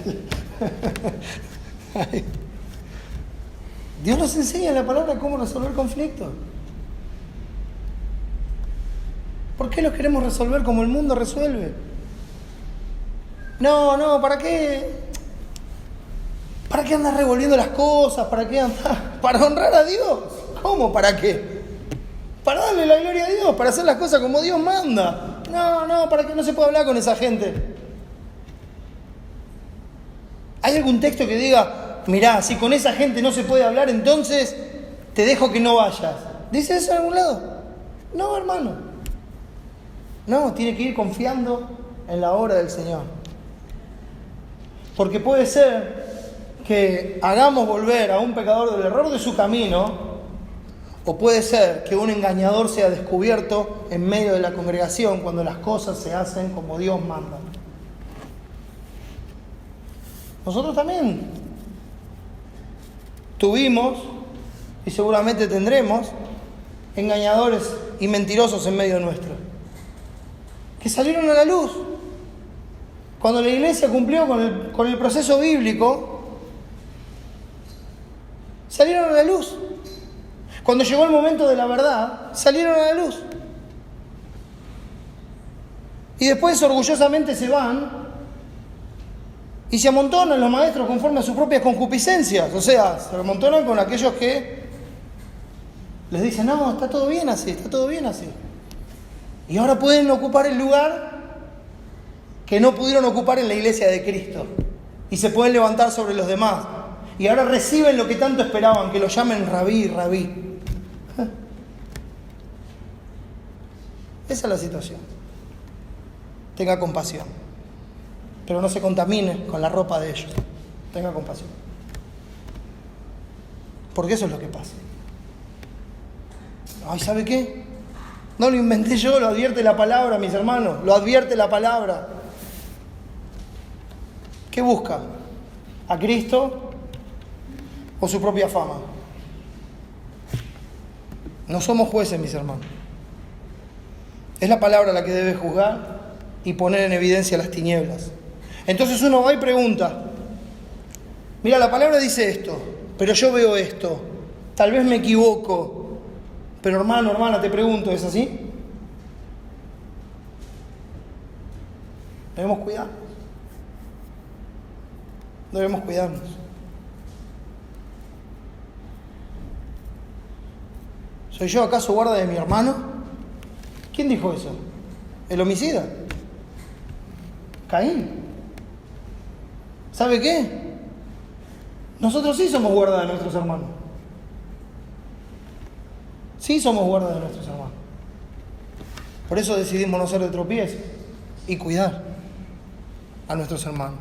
Dios nos enseña en la palabra cómo resolver conflictos. ¿Por qué los queremos resolver como el mundo resuelve? No, ¿para qué? ¿Para qué andas revolviendo las cosas? ¿Para qué andas? ¿Para honrar a Dios? ¿Cómo? ¿Para qué? Para darle la gloria a Dios, para hacer las cosas como Dios manda. No, ¿para qué no se puede hablar con esa gente? ¿Hay algún texto que diga, mirá, si con esa gente no se puede hablar, entonces te dejo que no vayas? ¿Dice eso en algún lado? No, hermano. No, tiene que ir confiando en la obra del Señor. Porque puede ser que hagamos volver a un pecador del error de su camino, o puede ser que un engañador sea descubierto en medio de la congregación cuando las cosas se hacen como Dios manda. Nosotros también tuvimos y seguramente tendremos engañadores y mentirosos en medio nuestro, que salieron a la luz. Cuando la iglesia cumplió con el proceso bíblico, salieron a la luz. Cuando llegó el momento de la verdad, salieron a la luz. Y después orgullosamente se van y se amontonan los maestros conforme a sus propias concupiscencias. O sea, se amontonan con aquellos que les dicen, no, está todo bien así, está todo bien así. Y ahora pueden ocupar el lugar que no pudieron ocupar en la iglesia de Cristo. Y se pueden levantar sobre los demás. Y ahora reciben lo que tanto esperaban, que lo llamen rabí, rabí. Esa es la situación. Tenga compasión. Pero no se contamine con la ropa de ellos. Tenga compasión. Porque eso es lo que pasa. Ay, ¿sabe qué? No lo inventé yo, lo advierte la palabra, mis hermanos. Lo advierte la palabra. ¿Qué busca? ¿A Cristo o su propia fama? No somos jueces, mis hermanos. Es la palabra la que debe juzgar y poner en evidencia las tinieblas. Entonces uno va y pregunta, mira, la palabra dice esto, pero yo veo esto, tal vez me equivoco, pero hermano, hermana, te pregunto, ¿es así? Debemos cuidarnos. Debemos cuidarnos. ¿Soy yo acaso guarda de mi hermano? ¿Quién dijo eso? ¿El homicida? Caín. ¿Sabe qué? Nosotros sí somos guarda de nuestros hermanos. Sí somos guarda de nuestros hermanos. Por eso decidimos no ser de tropiezo y cuidar a nuestros hermanos.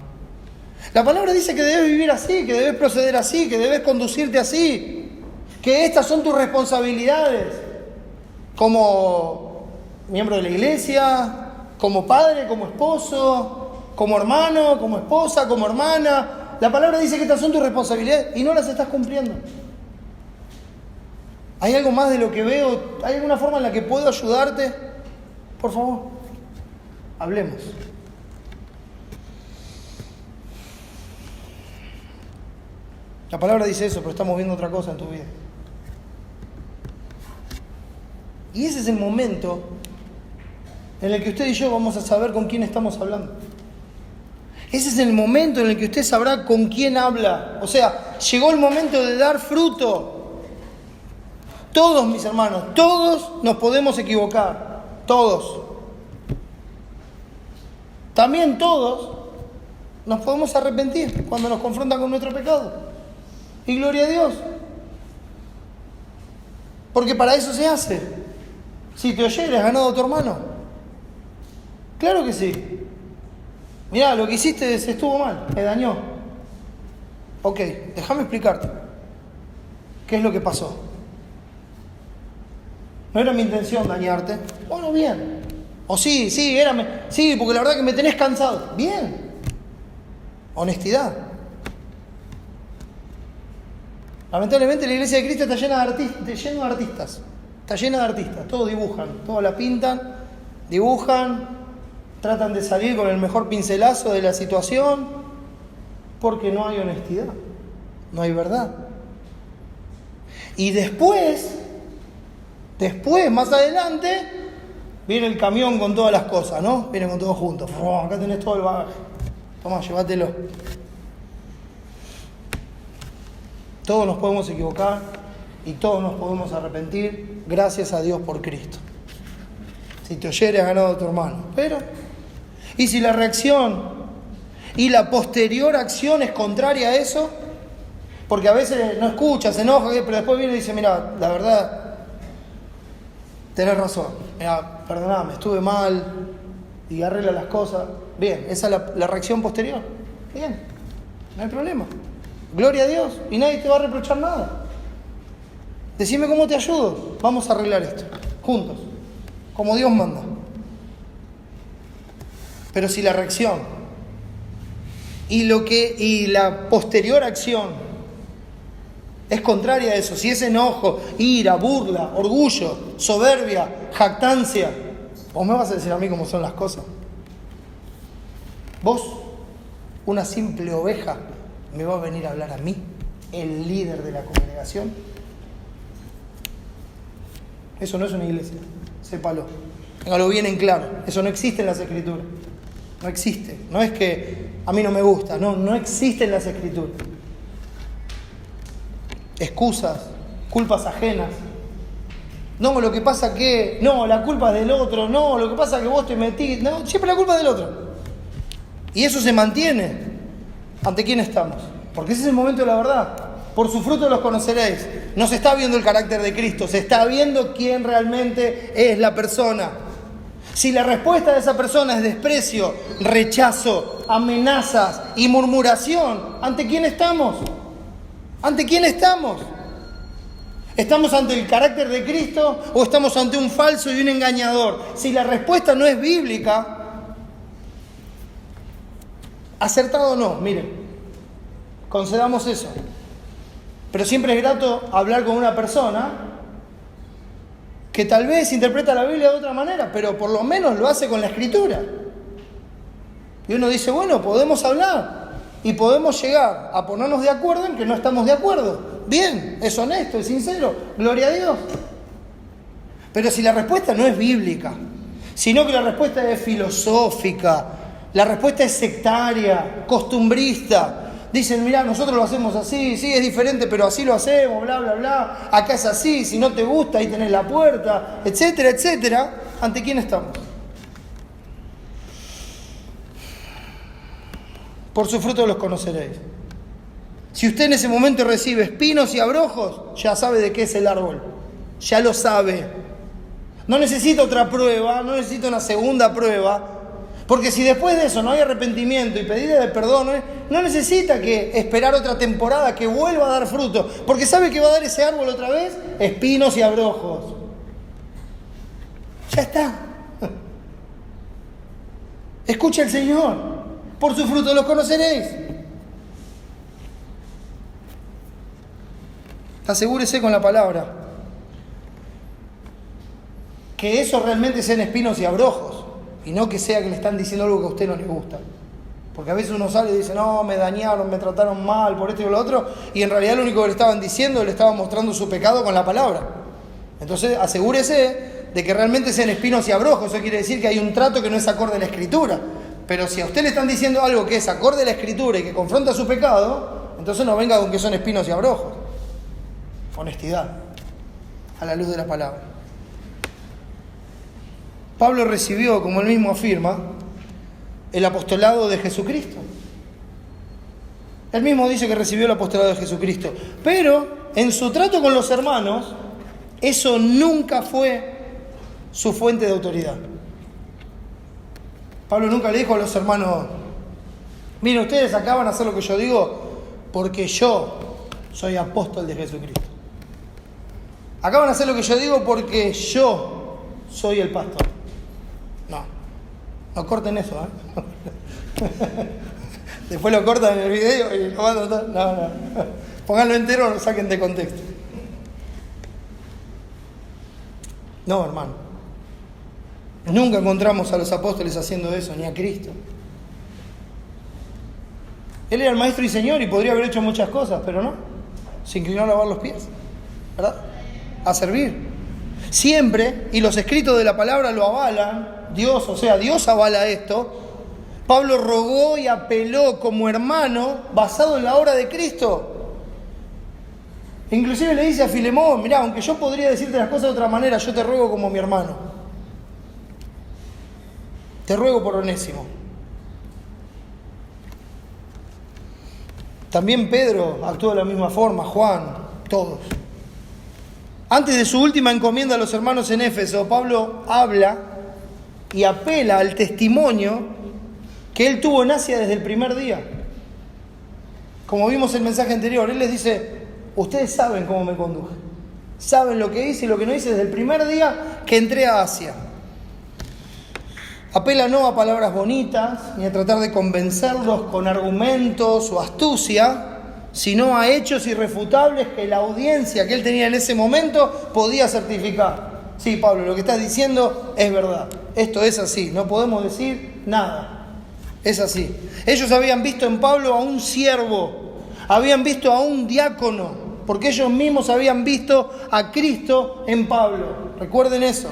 La palabra dice que debes vivir así, que debes proceder así, que debes conducirte así, que estas son tus responsabilidades como miembro de la iglesia, como padre, como esposo, como hermano, como esposa, como hermana. La palabra dice que estas son tus responsabilidades y no las estás cumpliendo. ¿Hay algo más de lo que veo? ¿Hay alguna forma en la que puedo ayudarte? Por favor, hablemos. La palabra dice eso, pero estamos viendo otra cosa en tu vida. Y ese es el momento en el que usted y yo vamos a saber con quién estamos hablando. Ese es el momento en el que usted sabrá con quién habla. O sea, llegó el momento de dar fruto. Todos, mis hermanos, todos nos podemos equivocar. Todos. También todos nos podemos arrepentir cuando nos confrontan con nuestro pecado. Y gloria a Dios. Porque para eso se hace. Si te oyeres, ganado a tu hermano. Claro que sí. Mirá, lo que hiciste estuvo mal, me dañó. Ok, déjame explicarte. ¿Qué es lo que pasó? No era mi intención dañarte. Bueno, bien. O sí, porque la verdad que me tenés cansado. Bien. Honestidad. Lamentablemente la iglesia de Cristo está llena de artistas. Está llena de artistas. Todos dibujan, todos la pintan, dibujan, tratan de salir con el mejor pincelazo de la situación, porque no hay honestidad, no hay verdad. Y después, más adelante, viene el camión con todas las cosas, ¿no? Vienen con todos juntos. Acá tenés todo el bagaje. Tomá, llévatelo. Todos nos podemos equivocar y todos nos podemos arrepentir, gracias a Dios por Cristo. Si te oyeres, ganado a tu hermano. Pero, ¿y si la reacción y la posterior acción es contraria a eso? Porque a veces no escucha, se enoja, pero después viene y dice, mira, la verdad, tenés razón. Mira, perdoname, estuve mal y arregla las cosas. Bien, esa es la reacción posterior. Bien, no hay problema. Gloria a Dios, y nadie te va a reprochar nada. Decime cómo te ayudo. Vamos a arreglar esto, juntos, como Dios manda. Pero si la reacción y la posterior acción es contraria a eso, si es enojo, ira, burla, orgullo, soberbia, jactancia, vos me vas a decir a mí cómo son las cosas. Vos, una simple oveja, ¿me va a venir a hablar a mí, el líder de la congregación? Eso no es una iglesia, sépalo. Téngalo bien en claro. Eso no existe en las Escrituras. No existe. No es que a mí no me gusta. No existe en las Escrituras. Excusas, culpas ajenas. No, lo que pasa que... No, la culpa es del otro. No, lo que pasa es que vos te metís... No, siempre la culpa es del otro. Y eso se mantiene. ¿Ante quién estamos? Porque ese es el momento de la verdad. Por su fruto los conoceréis. No se está viendo el carácter de Cristo, se está viendo quién realmente es la persona. Si la respuesta de esa persona es desprecio, rechazo, amenazas y murmuración, ¿ante quién estamos? ¿Ante quién estamos? ¿Estamos ante el carácter de Cristo o estamos ante un falso y un engañador? Si la respuesta no es bíblica, acertado o no, miren, concedamos eso. Pero siempre es grato hablar con una persona que tal vez interpreta la Biblia de otra manera, pero por lo menos lo hace con la Escritura. Y uno dice, bueno, podemos hablar y podemos llegar a ponernos de acuerdo en que no estamos de acuerdo. Bien, es honesto, es sincero, gloria a Dios. Pero si la respuesta no es bíblica, sino que la respuesta es filosófica, la respuesta es sectaria, costumbrista, dicen, mirá, nosotros lo hacemos así, sí, es diferente, pero así lo hacemos, bla, bla, bla, acá es así, si no te gusta, ahí tenés la puerta, etcétera, etcétera. ¿Ante quién estamos? Por su fruto los conoceréis. Si usted en ese momento recibe espinos y abrojos, ya sabe de qué es el árbol, ya lo sabe. No necesita otra prueba, no necesita una segunda prueba. Porque si después de eso no hay arrepentimiento y pedida de perdón, no necesita que esperar otra temporada que vuelva a dar fruto. Porque sabe que va a dar ese árbol otra vez, espinos y abrojos. Ya está. Escucha al Señor. Por su fruto los conoceréis. Asegúrese con la palabra que eso realmente sean espinos y abrojos. Y no que sea que le están diciendo algo que a usted no le gusta. Porque a veces uno sale y dice, no, me dañaron, me trataron mal, por esto y por lo otro. Y en realidad lo único que le estaban diciendo, le estaban mostrando su pecado con la palabra. Entonces asegúrese de que realmente sean espinos y abrojos. Eso quiere decir que hay un trato que no es acorde a la Escritura. Pero si a usted le están diciendo algo que es acorde a la Escritura y que confronta su pecado, entonces no venga con que son espinos y abrojos. Honestidad, a la luz de la palabra. Pablo recibió, como él mismo afirma, el apostolado de Jesucristo. Él mismo dice que recibió el apostolado de Jesucristo. Pero en su trato con los hermanos, eso nunca fue su fuente de autoridad. Pablo nunca le dijo a los hermanos: miren, ustedes acá van a hacer lo que yo digo porque yo soy apóstol de Jesucristo. Acá van a hacer lo que yo digo porque yo soy el pastor. No corten eso, Después lo cortan en el video y lo mandan todo. No. Pónganlo entero o lo saquen de contexto. No, hermano. Nunca encontramos a los apóstoles haciendo eso, ni a Cristo. Él era el maestro y señor y podría haber hecho muchas cosas, pero no. Se inclinó a lavar los pies, ¿verdad? A servir. Siempre, y los escritos de la palabra lo avalan, Dios avala esto. Pablo rogó y apeló como hermano basado en la obra de Cristo. Inclusive le dice a Filemón: mirá, aunque yo podría decirte las cosas de otra manera, yo te ruego como mi hermano. Te ruego por Onésimo. También Pedro actuó de la misma forma, Juan, todos. Antes de su última encomienda a los hermanos en Éfeso, Pablo habla y apela al testimonio que él tuvo en Asia desde el primer día. Como vimos en el mensaje anterior, él les dice: ustedes saben cómo me conduje, saben lo que hice y lo que no hice desde el primer día que entré a Asia. Apela no a palabras bonitas, ni a tratar de convencerlos con argumentos o astucia, sino a hechos irrefutables que la audiencia que él tenía en ese momento podía certificar. Sí, Pablo, lo que estás diciendo es verdad. Esto es así, no podemos decir nada. Es así. Ellos habían visto en Pablo a un siervo, habían visto a un diácono, porque ellos mismos habían visto a Cristo en Pablo. Recuerden eso.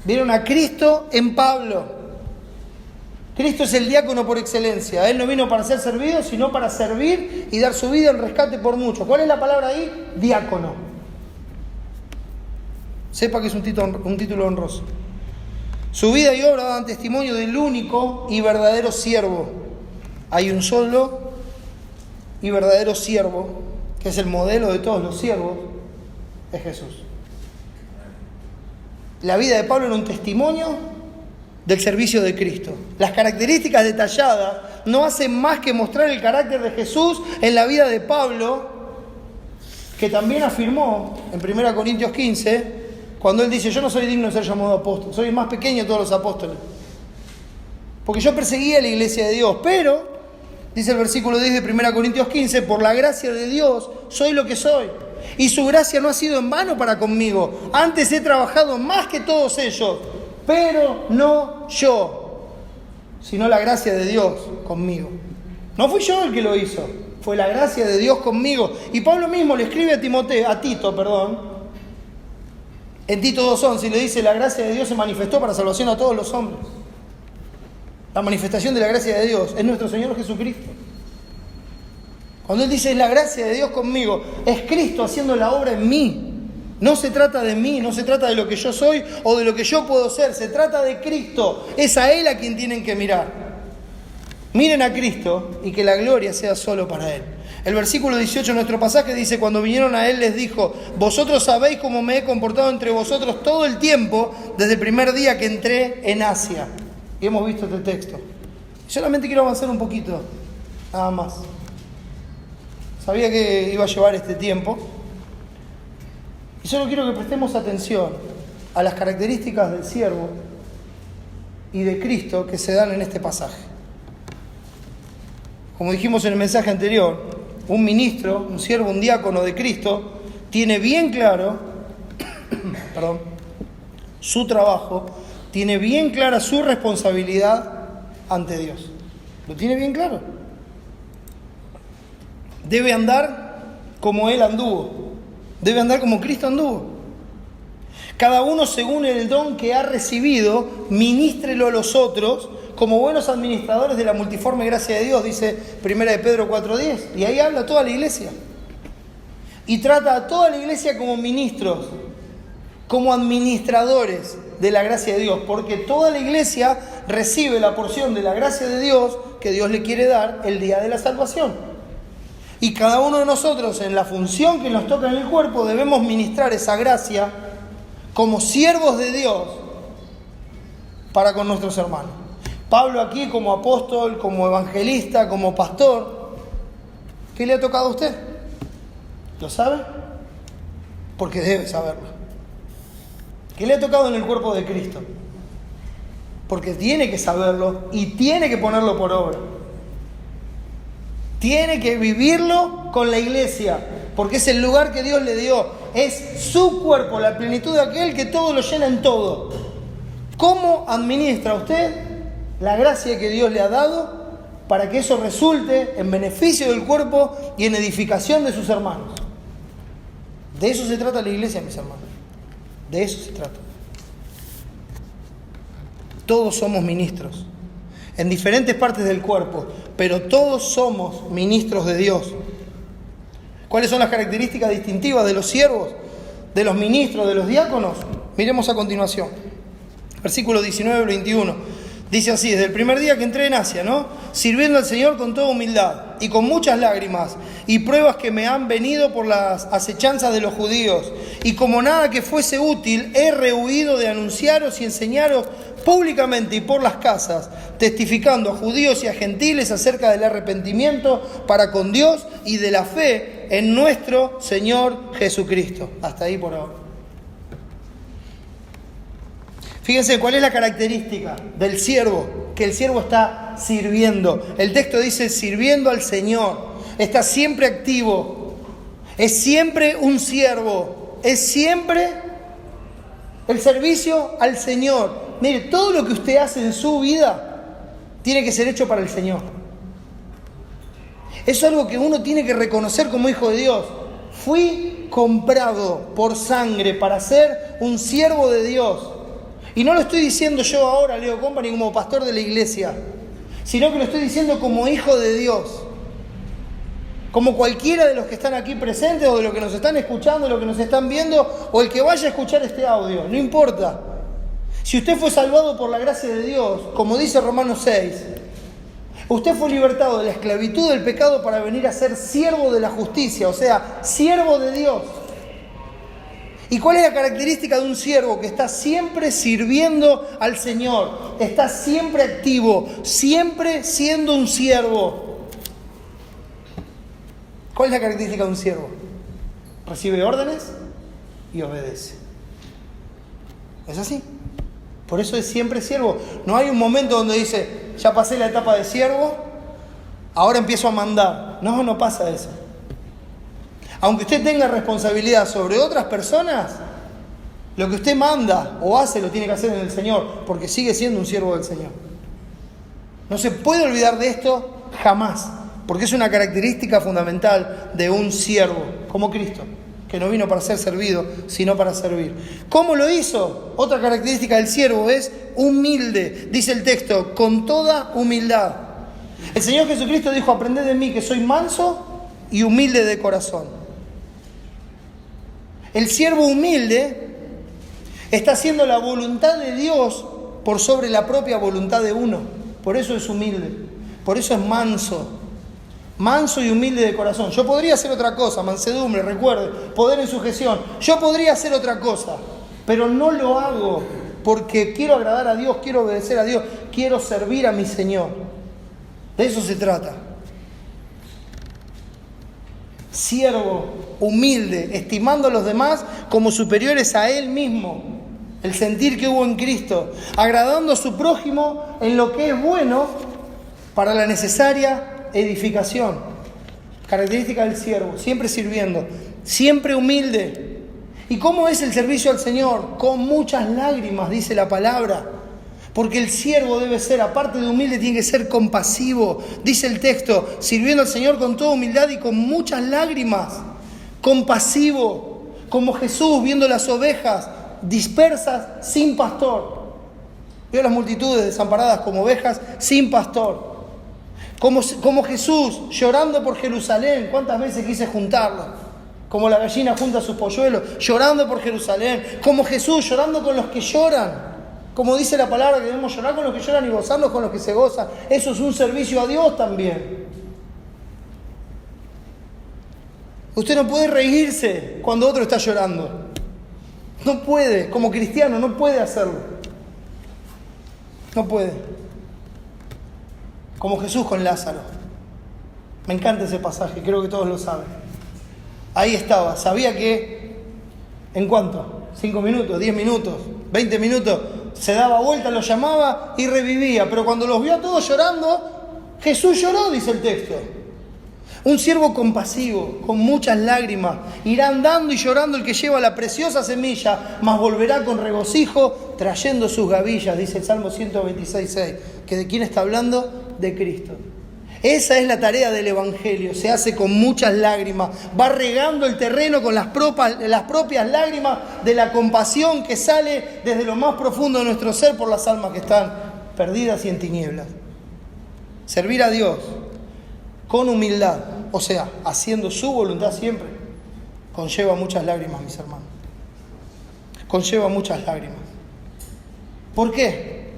Vieron a Cristo en Pablo. Cristo es el diácono por excelencia. Él no vino para ser servido, sino para servir y dar su vida en rescate por muchos. ¿Cuál es la palabra ahí? Diácono. Sepa que es un título honroso. Su vida y obra dan testimonio del único y verdadero siervo. Hay un solo y verdadero siervo, que es el modelo de todos los siervos, es Jesús. La vida de Pablo era un testimonio del servicio de Cristo. Las características detalladas no hacen más que mostrar el carácter de Jesús en la vida de Pablo, que también afirmó en 1 Corintios 15, cuando él dice: yo no soy digno de ser llamado apóstol, soy el más pequeño de todos los apóstoles, porque yo perseguía a la iglesia de Dios, pero, dice el versículo 10 de 1 Corintios 15, por la gracia de Dios soy lo que soy. Y su gracia no ha sido en vano para conmigo. Antes he trabajado más que todos ellos, pero no yo, sino la gracia de Dios conmigo. No fui yo el que lo hizo, fue la gracia de Dios conmigo. Y Pablo mismo le escribe a Tito, en Tito 2:11, y le dice: la gracia de Dios se manifestó para salvación a todos los hombres. La manifestación de la gracia de Dios es nuestro Señor Jesucristo. Cuando él dice: es la gracia de Dios conmigo, es Cristo haciendo la obra en mí. No se trata de mí, no se trata de lo que yo soy o de lo que yo puedo ser, se trata de Cristo. Es a Él a quien tienen que mirar. Miren a Cristo y que la gloria sea solo para Él. El versículo 18 de nuestro pasaje dice: cuando vinieron a Él les dijo: vosotros sabéis cómo me he comportado entre vosotros todo el tiempo, desde el primer día que entré en Asia. Y hemos visto este texto. Solamente quiero avanzar un poquito, nada más. Sabía que iba a llevar este tiempo. Y solo quiero que prestemos atención a las características del siervo y de Cristo que se dan en este pasaje. Como dijimos en el mensaje anterior, un ministro, un siervo, un diácono de Cristo tiene bien claro su trabajo, tiene bien clara su responsabilidad ante Dios. Lo tiene bien claro. Debe andar como Él anduvo. Debe andar como Cristo anduvo. Cada uno según el don que ha recibido, ministrelo a los otros como buenos administradores de la multiforme gracia de Dios, dice 1 de Pedro 4:10. Y ahí habla toda la iglesia. Y trata a toda la iglesia como ministros, como administradores de la gracia de Dios, porque toda la iglesia recibe la porción de la gracia de Dios que Dios le quiere dar el día de la salvación. Y cada uno de nosotros, en la función que nos toca en el cuerpo, debemos ministrar esa gracia como siervos de Dios para con nuestros hermanos. Pablo aquí como apóstol, como evangelista, como pastor, ¿qué le ha tocado a usted? ¿Lo sabe? Porque debe saberlo. ¿Qué le ha tocado en el cuerpo de Cristo? Porque tiene que saberlo y tiene que ponerlo por obra. Tiene que vivirlo con la iglesia, porque es el lugar que Dios le dio. Es su cuerpo, la plenitud de aquel que todo lo llena en todo. ¿Cómo administra usted la gracia que Dios le ha dado para que eso resulte en beneficio del cuerpo y en edificación de sus hermanos? De eso se trata la iglesia, mis hermanos. De eso se trata. Todos somos ministros, en diferentes partes del cuerpo, pero todos somos ministros de Dios. ¿Cuáles son las características distintivas de los siervos, de los ministros, de los diáconos? Miremos a continuación. Versículo 19 al 21. Dice así: desde el primer día que entré en Asia, sirviendo al Señor con toda humildad y con muchas lágrimas y pruebas que me han venido por las acechanzas de los judíos, y como nada que fuese útil, he rehuido de anunciaros y enseñaros públicamente y por las casas, testificando a judíos y a gentiles acerca del arrepentimiento para con Dios y de la fe en nuestro Señor Jesucristo. Hasta ahí por ahora. Fíjense cuál es la característica del siervo, que el siervo está sirviendo. El texto dice sirviendo al Señor, está siempre activo, es siempre un siervo, es siempre el servicio al Señor. Mire, todo lo que usted hace en su vida tiene que ser hecho para el Señor. Eso es algo que uno tiene que reconocer como hijo de Dios. Fui comprado por sangre para ser un siervo de Dios. Y no lo estoy diciendo yo ahora, Leo Company, como pastor de la iglesia, sino que lo estoy diciendo como hijo de Dios. Como cualquiera de los que están aquí presentes, o de los que nos están escuchando, los que nos están viendo, o el que vaya a escuchar este audio, no importa. Si usted fue salvado por la gracia de Dios, como dice Romanos 6, usted fue libertado de la esclavitud del pecado para venir a ser siervo de la justicia, o sea, siervo de Dios. ¿Y cuál es la característica de un siervo? Que está siempre sirviendo al Señor, está siempre activo, siempre siendo un siervo. ¿Cuál es la característica de un siervo? Recibe órdenes y obedece. ¿Es así? Por eso es siempre siervo. No hay un momento donde dice, ya pasé la etapa de siervo, ahora empiezo a mandar. No, no pasa eso. Aunque usted tenga responsabilidad sobre otras personas, lo que usted manda o hace lo tiene que hacer en el Señor, porque sigue siendo un siervo del Señor. No se puede olvidar de esto jamás, porque es una característica fundamental de un siervo, como Cristo, que no vino para ser servido, sino para servir. ¿Cómo lo hizo? Otra característica del siervo es humilde. Dice el texto, con toda humildad. El Señor Jesucristo dijo, aprended de mí que soy manso y humilde de corazón. El siervo humilde está haciendo la voluntad de Dios por sobre la propia voluntad de uno. Por eso es humilde, por eso es manso. Manso y humilde de corazón. Yo podría hacer otra cosa, mansedumbre, recuerde, poder en sujeción. Yo podría hacer otra cosa, pero no lo hago porque quiero agradar a Dios, quiero obedecer a Dios, quiero servir a mi Señor. De eso se trata. Siervo, humilde, estimando a los demás como superiores a él mismo. El sentir que hubo en Cristo, agradando a su prójimo en lo que es bueno para la necesaria edificación. Característica del siervo, siempre sirviendo, siempre humilde. ¿Y cómo es el servicio al Señor? Con muchas lágrimas, dice la palabra. Porque el siervo debe ser, aparte de humilde, tiene que ser compasivo. Dice el texto, sirviendo al Señor con toda humildad y con muchas lágrimas. Compasivo, como Jesús viendo las ovejas dispersas sin pastor. Vio las multitudes desamparadas como ovejas sin pastor. Como Jesús llorando por Jerusalén. ¿Cuántas veces quise juntarlo? Como la gallina junta a sus polluelos, llorando por Jerusalén. Como Jesús llorando con los que lloran. Como dice la palabra que debemos llorar con los que lloran y gozarnos con los que se gozan. Eso es un servicio a Dios también. Usted no puede reírse cuando otro está llorando. No puede, como cristiano, no puede hacerlo. No puede. Como Jesús con Lázaro. Me encanta ese pasaje, creo que todos lo saben. Ahí estaba, sabía que, ¿en cuánto? 5 minutos, 10 minutos, 20 minutos, se daba vuelta, los llamaba y revivía. Pero cuando los vio a todos llorando, Jesús lloró, dice el texto. Un siervo compasivo, con muchas lágrimas, irá andando y llorando el que lleva la preciosa semilla, mas volverá con regocijo trayendo sus gavillas, dice el Salmo 126:6. ¿Que de quién está hablando? De Cristo. Esa es la tarea del Evangelio, se hace con muchas lágrimas, va regando el terreno con las propias lágrimas de la compasión que sale desde lo más profundo de nuestro ser por las almas que están perdidas y en tinieblas. Servir a Dios con humildad, o sea, haciendo su voluntad siempre, conlleva muchas lágrimas, mis hermanos. Conlleva muchas lágrimas. ¿Por qué?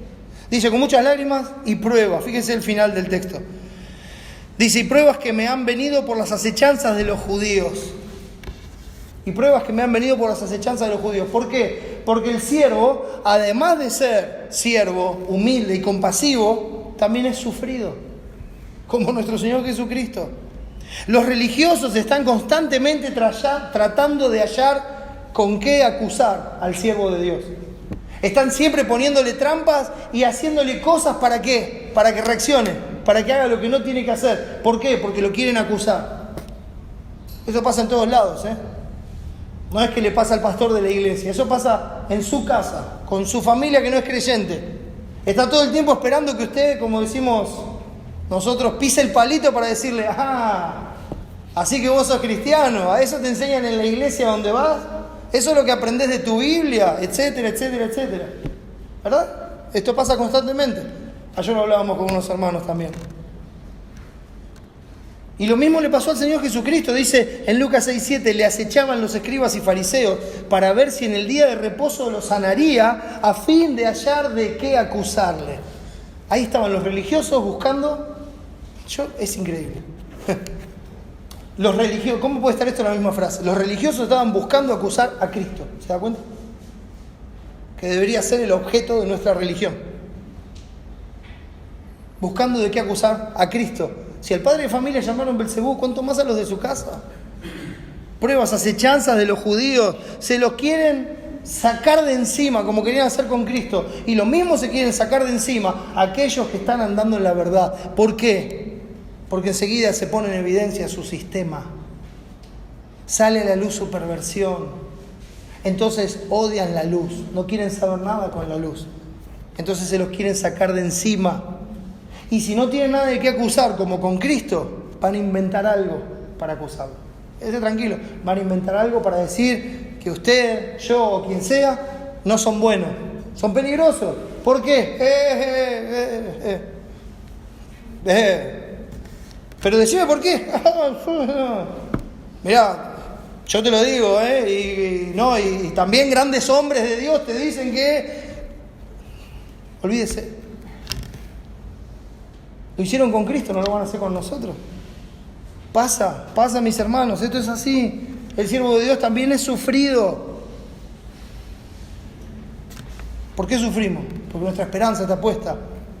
Dice, con muchas lágrimas y pruebas. Fíjense el final del texto. Dice, y pruebas que me han venido por las acechanzas de los judíos. Y pruebas que me han venido por las acechanzas de los judíos. ¿Por qué? Porque el siervo, además de ser siervo, humilde y compasivo, también es sufrido, como nuestro Señor Jesucristo. Los religiosos están constantemente tratando de hallar con qué acusar al siervo de Dios. Están siempre poniéndole trampas y haciéndole cosas, ¿para qué? Para que reaccione, para que haga lo que no tiene que hacer. ¿Por qué? Porque lo quieren acusar. Eso pasa en todos lados, ¿eh? No es que le pasa al pastor de la iglesia, eso pasa en su casa, con su familia que no es creyente. Está todo el tiempo esperando que usted, como decimos nosotros, pise el palito para decirle, así que vos sos cristiano, a eso te enseñan en la iglesia donde vas, eso es lo que aprendés de tu Biblia, etcétera, etcétera, etcétera. ¿Verdad? Esto pasa constantemente. Ayer lo hablábamos con unos hermanos también. Y lo mismo le pasó al Señor Jesucristo. Dice en Lucas 6:7, le acechaban los escribas y fariseos para ver si en el día de reposo lo sanaría a fin de hallar de qué acusarle. Ahí estaban los religiosos buscando. Es increíble. Los religiosos, ¿cómo puede estar esto en la misma frase? Los religiosos estaban buscando acusar a Cristo. ¿Se da cuenta? Que debería ser el objeto de nuestra religión. Buscando de qué acusar a Cristo. Si al padre de familia llamaron Belcebú, ¿cuánto más a los de su casa? Pruebas, acechanzas de los judíos. Se los quieren sacar de encima, como querían hacer con Cristo. Y lo mismo se quieren sacar de encima a aquellos que están andando en la verdad. ¿Por qué? Porque enseguida se pone en evidencia su sistema. Sale a la luz su perversión. Entonces odian la luz. No quieren saber nada con la luz. Entonces se los quieren sacar de encima. Y si no tienen nada de qué acusar, como con Cristo, van a inventar algo para acusarlo. Esté tranquilo. Van a inventar algo para decir que usted, yo o quien sea, no son buenos. Son peligrosos. ¿Por qué? Pero decime por qué. Mirá, yo te lo digo, y también grandes hombres de Dios te dicen que... Olvídese. Lo hicieron con Cristo, no lo van a hacer con nosotros. Pasa, mis hermanos, esto es así. El siervo de Dios también es sufrido. ¿Por qué sufrimos? Porque nuestra esperanza está puesta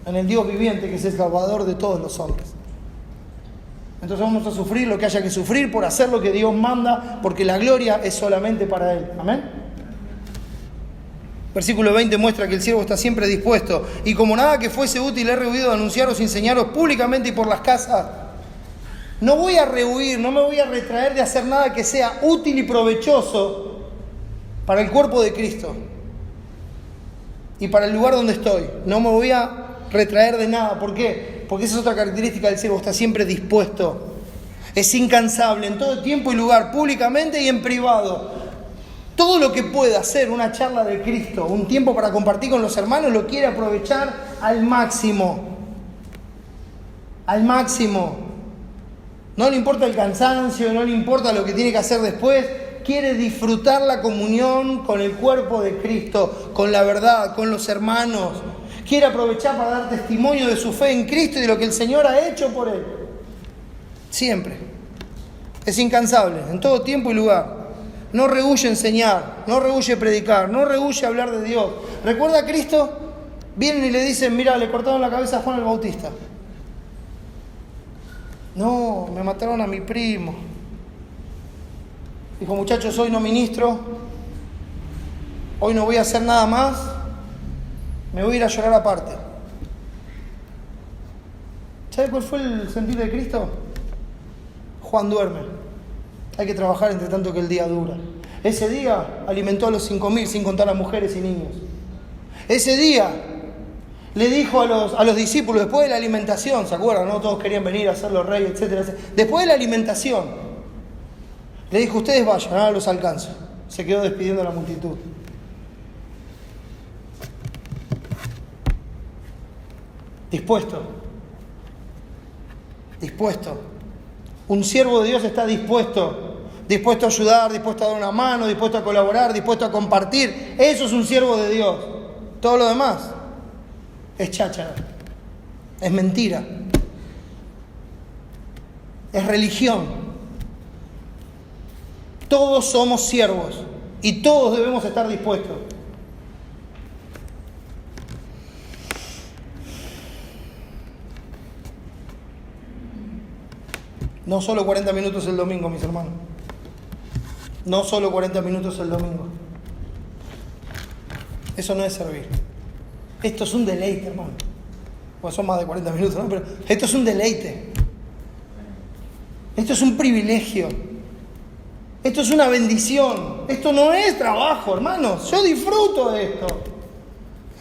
en el Dios viviente, que es el Salvador de todos los hombres. Entonces vamos a sufrir lo que haya que sufrir por hacer lo que Dios manda, porque la gloria es solamente para Él. Amén. Versículo 20 muestra que el siervo está siempre dispuesto. Y como nada que fuese útil he rehuido de anunciaros y enseñaros públicamente y por las casas. No voy a rehuir, no me voy a retraer de hacer nada que sea útil y provechoso para el cuerpo de Cristo y para el lugar donde estoy. No me voy a retraer de nada. ¿Por qué? Porque esa es otra característica del siervo, está siempre dispuesto. Es incansable en todo tiempo y lugar, públicamente y en privado. Todo lo que pueda hacer una charla de Cristo, un tiempo para compartir con los hermanos, lo quiere aprovechar al máximo. Al máximo. No le importa el cansancio, no le importa lo que tiene que hacer después. Quiere disfrutar la comunión con el cuerpo de Cristo, con la verdad, con los hermanos. Quiere aprovechar para dar testimonio de su fe en Cristo y de lo que el Señor ha hecho por él. Siempre. Es incansable, en todo tiempo y lugar. no rehúye enseñar, no rehúye predicar, no rehúye hablar de Dios. ¿Recuerda a Cristo? Vienen y le dicen, mira, le cortaron la cabeza a Juan el Bautista. No, me mataron a mi primo. Dijo, muchachos, hoy no ministro, hoy no voy a hacer nada más, me voy a ir a llorar aparte. ¿Sabe cuál fue el sentir de Cristo? Juan duerme. Hay que trabajar entre tanto que el día dura. Ese día alimentó a los 5.000 sin contar a mujeres y niños. Ese día le dijo a los discípulos, después de la alimentación, ¿se acuerdan? ¿No? Todos querían venir a ser los reyes, etcétera, etcétera. Después de la alimentación, le dijo, ustedes vayan, ahora los alcanzo. Se quedó despidiendo a la multitud. Dispuesto. Un siervo de Dios está dispuesto a ayudar, dispuesto a dar una mano, dispuesto a colaborar, dispuesto a compartir. Eso es un siervo de Dios. Todo lo demás es cháchara, es mentira, es religión. Todos somos siervos y todos debemos estar dispuestos. No solo 40 minutos el domingo, mis hermanos. No solo 40 minutos el domingo. Eso no es servir. Esto es un deleite, hermano. Pues son más de 40 minutos, ¿no? Pero esto es un deleite. Esto es un privilegio. Esto es una bendición. Esto no es trabajo, hermanos. Yo disfruto de esto.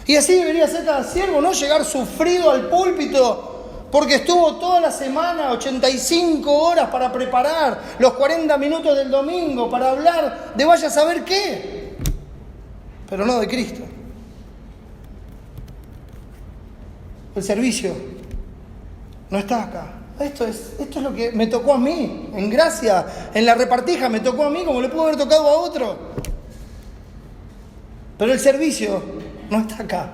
Y así debería ser cada siervo, no llegar sufrido al púlpito porque estuvo toda la semana, 85 horas para preparar los 40 minutos del domingo, para hablar de vaya a saber qué, pero no de Cristo. El servicio no está acá. Esto es lo que me tocó a mí, en gracia, en la repartija me tocó a mí como le pudo haber tocado a otro. Pero el servicio no está acá.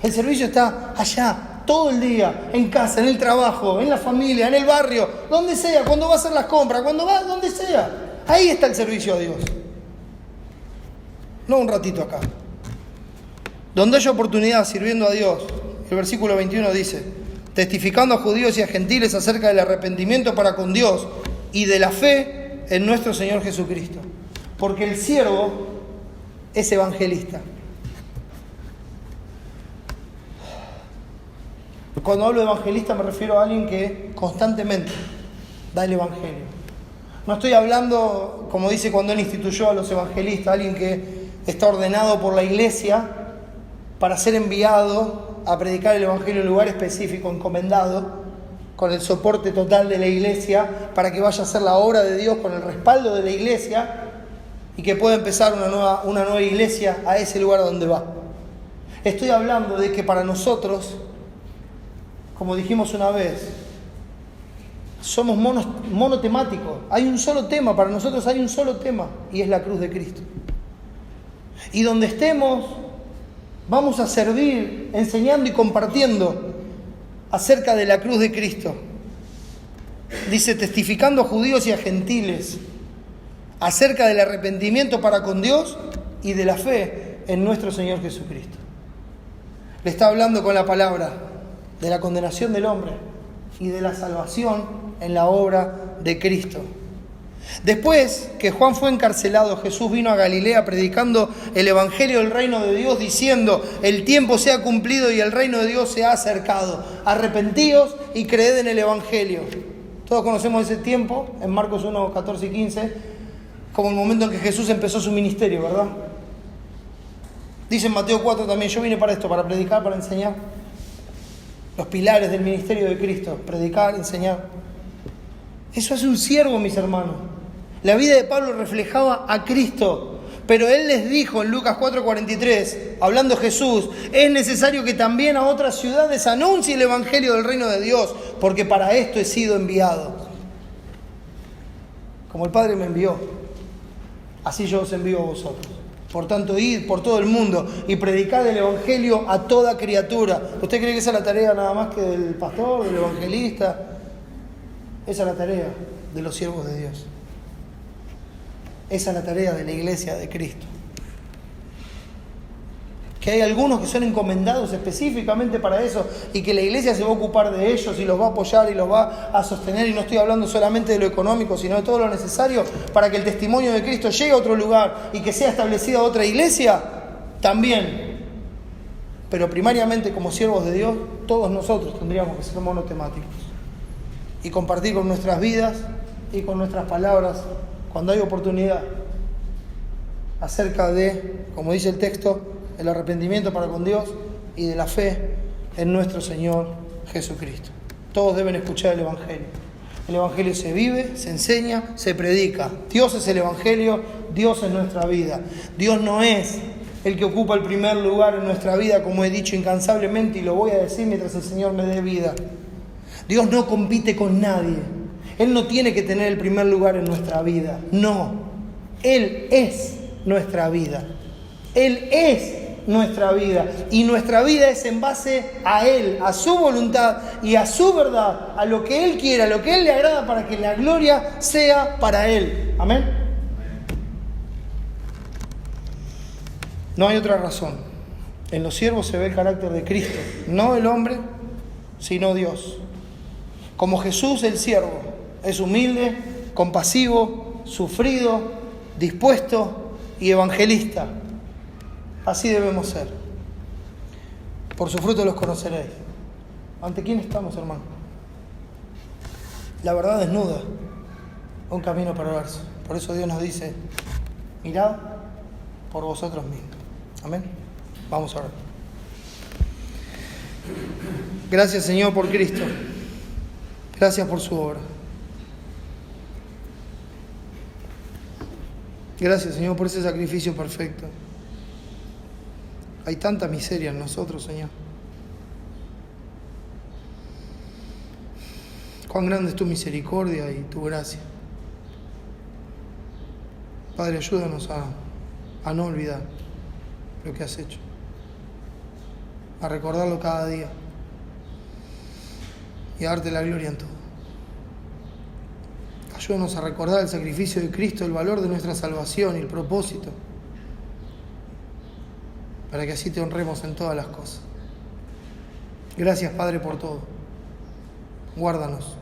El servicio está allá. Todo el día, en casa, en el trabajo, en la familia, en el barrio, donde sea, cuando va a hacer las compras, cuando va, donde sea. Ahí está el servicio a Dios. No un ratito acá. Donde haya oportunidad sirviendo a Dios, el versículo 21 dice, testificando a judíos y a gentiles acerca del arrepentimiento para con Dios y de la fe en nuestro Señor Jesucristo. Porque el siervo es evangelista. Cuando hablo de evangelista me refiero a alguien que constantemente da el evangelio. No estoy hablando, como dice cuando él instituyó a los evangelistas, alguien que está ordenado por la iglesia para ser enviado a predicar el evangelio en un lugar específico, encomendado, con el soporte total de la iglesia, para que vaya a hacer la obra de Dios con el respaldo de la iglesia y que pueda empezar una nueva iglesia a ese lugar donde va. Estoy hablando de que para nosotros, como dijimos una vez, somos monotemáticos. Hay un solo tema, para nosotros hay un solo tema, y es la cruz de Cristo. Y donde estemos, vamos a servir, enseñando y compartiendo acerca de la cruz de Cristo. Dice, testificando a judíos y a gentiles acerca del arrepentimiento para con Dios y de la fe en nuestro Señor Jesucristo. Le está hablando con la palabra de la condenación del hombre y de la salvación en la obra de Cristo. Después que Juan fue encarcelado, Jesús vino a Galilea predicando el evangelio del reino de Dios, diciendo, el tiempo se ha cumplido y el reino de Dios se ha acercado. Arrepentíos y creed en el evangelio. Todos conocemos ese tiempo, en Marcos 1, 14 y 15, como el momento en que Jesús empezó su ministerio, ¿verdad? Dice en Mateo 4 también, yo vine para esto, para predicar, para enseñar. Los pilares del ministerio de Cristo, predicar, enseñar. Eso es un siervo, mis hermanos. La vida de Pablo reflejaba a Cristo, pero él les dijo en Lucas 4:43, hablando Jesús, es necesario que también a otras ciudades anuncie el evangelio del reino de Dios, porque para esto he sido enviado. Como el Padre me envió, así yo os envío a vosotros. Por tanto, id por todo el mundo y predicad el evangelio a toda criatura. ¿Usted cree que esa es la tarea nada más que del pastor, del evangelista? Esa es la tarea de los siervos de Dios. Esa es la tarea de la iglesia de Cristo. Que hay algunos que son encomendados específicamente para eso y que la iglesia se va a ocupar de ellos y los va a apoyar y los va a sostener, y no estoy hablando solamente de lo económico, sino de todo lo necesario para que el testimonio de Cristo llegue a otro lugar y que sea establecida otra iglesia, también. Pero primariamente, como siervos de Dios, todos nosotros tendríamos que ser monotemáticos y compartir con nuestras vidas y con nuestras palabras, cuando hay oportunidad, acerca de, como dice el texto, el arrepentimiento para con Dios y de la fe en nuestro Señor Jesucristo. Todos deben escuchar el Evangelio. El Evangelio se vive, se enseña, se predica. Dios es el Evangelio, Dios es nuestra vida. Dios no es el que ocupa el primer lugar en nuestra vida, como he dicho incansablemente, y lo voy a decir mientras el Señor me dé vida. Dios no compite con nadie. Él no tiene que tener el primer lugar en nuestra vida. No. Él es nuestra vida. Él es nuestra vida. Y nuestra vida es en base a Él, a su voluntad y a su verdad, a lo que Él quiere, a lo que a Él le agrada, para que la gloria sea para Él. Amén. No hay otra razón. En los siervos se ve el carácter de Cristo, no el hombre, sino Dios. Como Jesús, el siervo es humilde, compasivo, sufrido, dispuesto y evangelista. Así debemos ser. Por su fruto los conoceréis. ¿Ante quién estamos, hermano? La verdad desnuda, un camino perverso. Por eso Dios nos dice: mirad por vosotros mismos. Amén. Vamos a orar. Gracias, Señor, por Cristo. Gracias por su obra. Gracias, Señor, por ese sacrificio perfecto. Hay tanta miseria en nosotros, Señor. Cuán grande es tu misericordia y tu gracia. Padre, ayúdanos a no olvidar lo que has hecho, a recordarlo cada día y a darte la gloria en todo. Ayúdanos a recordar el sacrificio de Cristo, el valor de nuestra salvación y el propósito, para que así te honremos en todas las cosas. Gracias, Padre, por todo. Guárdanos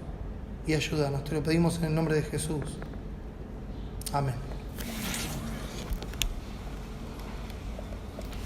y ayúdanos. Te lo pedimos en el nombre de Jesús. Amén.